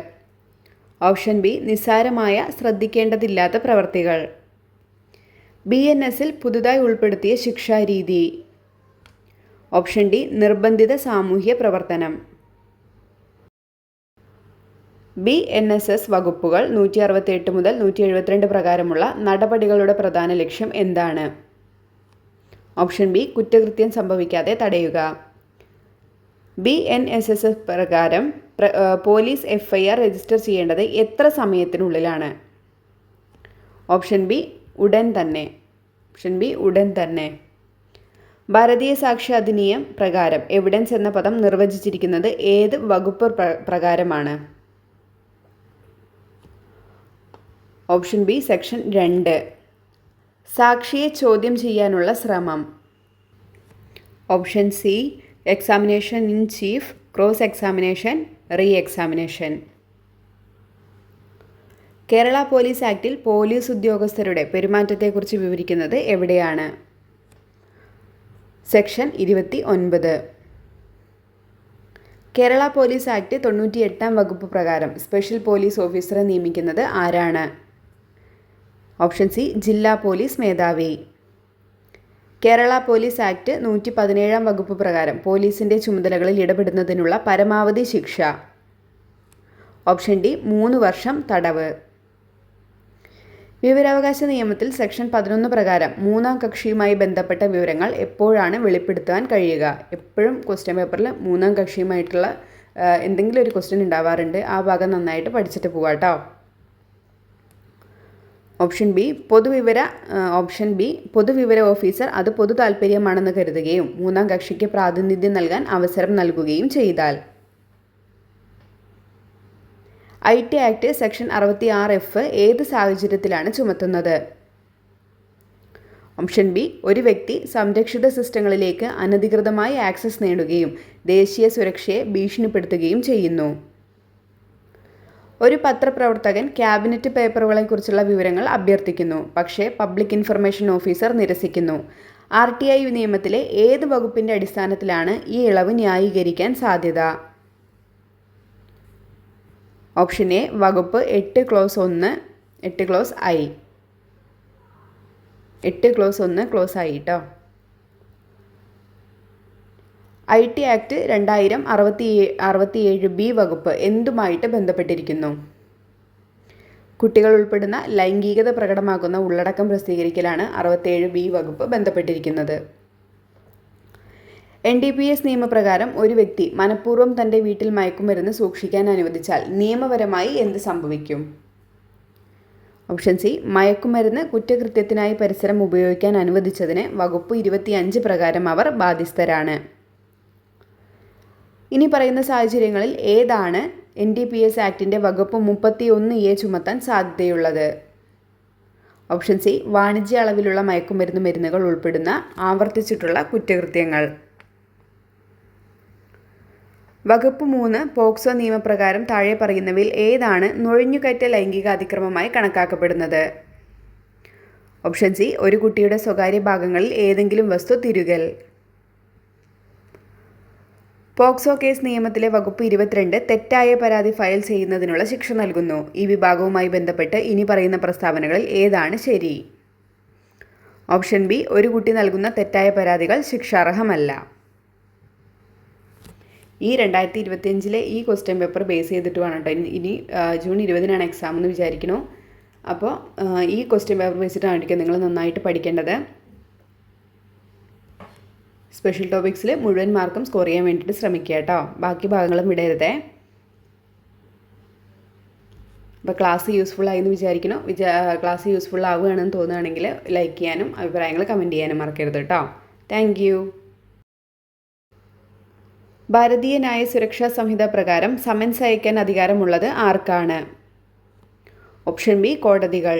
ഓപ്ഷൻ ബി നിസ്സാരമായ, ശ്രദ്ധിക്കേണ്ടതില്ലാത്ത പ്രവൃത്തികൾ. BNSൽ പുതുതായി ഉൾപ്പെടുത്തിയ ശിക്ഷാരീതി. ഓപ്ഷൻ ഡി നിർബന്ധിത സാമൂഹ്യ പ്രവർത്തനം. BNSS വകുപ്പുകൾ 168 മുതൽ 172 പ്രകാരമുള്ള നടപടികളുടെ പ്രധാന ലക്ഷ്യം എന്താണ്? ഓപ്ഷൻ ബി കുറ്റകൃത്യം സംഭവിക്കാതെ തടയുക. BNSS പ്രകാരം പോലീസ് FIR രജിസ്റ്റർ ചെയ്യേണ്ടത് എത്ര സമയത്തിനുള്ളിലാണ്? ഓപ്ഷൻ ബി ഉടൻ തന്നെ. ഭാരതീയ സാക്ഷ്യ അധിനിയം പ്രകാരം എവിഡൻസ് എന്ന പദം നിർവചിച്ചിരിക്കുന്നത് ഏത് വകുപ്പ് പ്രകാരമാണ്? Option B section 2. സാക്ഷിയെ ചോദ്യം ചെയ്യാനുള്ള ശ്രമം. Option C examination in chief, cross examination, re examination. Kerala police ആക്ടിൽ പോലീസ് ഉദ്യോഗസ്ഥരുടെ പെരുമാറ്റത്തെക്കുറിച്ച് വിവരിക്കുന്നത് എവിടെയാണ്? സെക്ഷൻ 29. കേരള പോലീസ് ആക്ട് 98 വകുപ്പ് പ്രകാരം സ്പെഷ്യൽ പോലീസ് ഓഫീസറെ നിയമിക്കുന്നത് ആരാണ്? ഓപ്ഷൻ സി ജില്ലാ പോലീസ് മേധാവി. കേരള പോലീസ് ആക്ട് 117 വകുപ്പ് പ്രകാരം പോലീസിൻ്റെ ചുമതലകളിൽ ഇടപെടുന്നതിനുള്ള പരമാവധി ശിക്ഷ. ഓപ്ഷൻ ഡി 3 വർഷം തടവ്. വിവരാവകാശ നിയമത്തിൽ സെക്ഷൻ 11 പ്രകാരം മൂന്നാം കക്ഷിയുമായി ബന്ധപ്പെട്ട വിവരങ്ങൾ എപ്പോഴാണ് വെളിപ്പെടുത്താൻ കഴിയുക? എപ്പോഴും ക്വസ്റ്റ്യൻ പേപ്പറിൽ മൂന്നാം കക്ഷിയുമായിട്ടുള്ള എന്തെങ്കിലും ഒരു ക്വസ്റ്റ്യൻ ഉണ്ടാവാറുണ്ട്. ആ ഭാഗം നന്നായിട്ട് പഠിച്ചിട്ട് പോവാട്ടോ. ഓപ്ഷൻ ബി പൊതുവിവര ഓഫീസർ അത് പൊതു താൽപ്പര്യമാണെന്ന് കരുതുകയും മൂന്നാം കക്ഷിക്ക് പ്രാതിനിധ്യം നൽകാൻ അവസരം നൽകുകയും ചെയ്താൽ. IT ആക്ട് സെക്ഷൻ 66F ഏത് സാഹചര്യത്തിലാണ് ചുമത്തുന്നത്? ഓപ്ഷൻ ബി ഒരു വ്യക്തി സംരക്ഷിത സിസ്റ്റങ്ങളിലേക്ക് അനധികൃതമായി ആക്സസ് നേടുകയും ദേശീയ സുരക്ഷയെ ഭീഷണിപ്പെടുത്തുകയും ചെയ്യുന്നു. ഒരു പത്രപ്രവർത്തകൻ ക്യാബിനറ്റ് പേപ്പറുകളെക്കുറിച്ചുള്ള വിവരങ്ങൾ അഭ്യർത്ഥിക്കുന്നു, പക്ഷേ പബ്ലിക് ഇൻഫർമേഷൻ ഓഫീസർ നിരസിക്കുന്നു. RTI നിയമത്തിലെ ഏത് വകുപ്പിൻ്റെ അടിസ്ഥാനത്തിലാണ് ഈ ഇളവ് ന്യായീകരിക്കാൻ സാധ്യത? ഓപ്ഷൻ എ വകുപ്പ് 8 close 1 8 close I. 8 close 1 close I കേട്ടോ. IT ആക്ട് 2000 67B വകുപ്പ് എന്തുമായിട്ട് ബന്ധപ്പെട്ടിരിക്കുന്നു? കുട്ടികൾ ഉൾപ്പെടുന്ന ലൈംഗികത പ്രകടമാക്കുന്ന ഉള്ളടക്കം പ്രസിദ്ധീകരിക്കലാണ് 67B വകുപ്പ് ബന്ധപ്പെട്ടിരിക്കുന്നത്. NDPS നിയമപ്രകാരം ഒരു വ്യക്തി മനഃപൂർവ്വം തൻ്റെ വീട്ടിൽ മയക്കുമരുന്ന് സൂക്ഷിക്കാൻ അനുവദിച്ചാൽ നിയമപരമായി എന്ത് സംഭവിക്കും? ഓപ്ഷൻ സി മയക്കുമരുന്ന് കുറ്റകൃത്യത്തിനായി പരിസരം ഉപയോഗിക്കാൻ അനുവദിച്ചതിന് വകുപ്പ് 25 പ്രകാരം അവർ ബാധ്യസ്ഥരാണ്. ഇനി പറയുന്ന സാഹചര്യങ്ങളിൽ ഏതാണ് NDPS ആക്ടിൻ്റെ വകുപ്പ് 31A ചുമത്താൻ സാധ്യതയുള്ളത്? ഓപ്ഷൻ സി വാണിജ്യ അളവിലുള്ള മയക്കുമരുന്നുകൾ ഉൾപ്പെടുന്ന ആവർത്തിച്ചിട്ടുള്ള കുറ്റകൃത്യങ്ങൾ. വകുപ്പ് 3 പോക്സോ നിയമപ്രകാരം താഴെ പറയുന്നവയിൽ ഏതാണ് നുഴഞ്ഞുകയറ്റ ലൈംഗിക അതിക്രമമായി കണക്കാക്കപ്പെടുന്നത്? ഓപ്ഷൻ സി ഒരു കുട്ടിയുടെ സ്വകാര്യ ഭാഗങ്ങളിൽ ഏതെങ്കിലും വസ്തു തിരുകൽ. പോക്സോ കേസ് നിയമത്തിലെ വകുപ്പ് 22 തെറ്റായ പരാതി ഫയൽ ചെയ്യുന്നതിനുള്ള ശിക്ഷ നൽകുന്നു. ഈ വിഭാഗവുമായി ബന്ധപ്പെട്ട് ഇനി പറയുന്ന പ്രസ്താവനകളിൽ ഏതാണ് ശരി? ഓപ്ഷൻ ബി ഒരു കുട്ടി നൽകുന്ന തെറ്റായ പരാതികൾ ശിക്ഷാർഹമല്ല. ഈ 2025 ഈ ക്വസ്റ്റ്യൻ പേപ്പർ ബേസ് ചെയ്തിട്ട് വേണം കേട്ടോ. ഇനി ജൂൺ 20 എക്സാം എന്ന് വിചാരിക്കണു. അപ്പോൾ ഈ ക്വസ്റ്റ്യൻ പേപ്പർ വെച്ചിട്ടായിരിക്കും നിങ്ങൾ നന്നായിട്ട് പഠിക്കേണ്ടത്. സ്പെഷ്യൽ ടോപ്പിക്സിൽ മുഴുവൻ മാർക്കും സ്കോർ ചെയ്യാൻ വേണ്ടിയിട്ട് ശ്രമിക്കുക കേട്ടോ. ബാക്കി ഭാഗങ്ങളും വിടരുതേ. അപ്പോൾ ക്ലാസ് യൂസ്ഫുൾ ആയി എന്ന് വിചാരിക്കണോ. ക്ലാസ് യൂസ്ഫുൾ ആവുകയാണെന്ന് തോന്നുകയാണെങ്കിൽ ലൈക്ക് ചെയ്യാനും അഭിപ്രായങ്ങൾ കമൻറ്റ് ചെയ്യാനും മറക്കരുത് കേട്ടോ. Thank you. ഭാരതീയ ന്യായ സുരക്ഷാ സംഹിത പ്രകാരം സമൻസ് അയക്കാൻ അധികാരമുള്ളത് ആർക്കാണ്? ഓപ്ഷൻ ബി കോടതികൾ.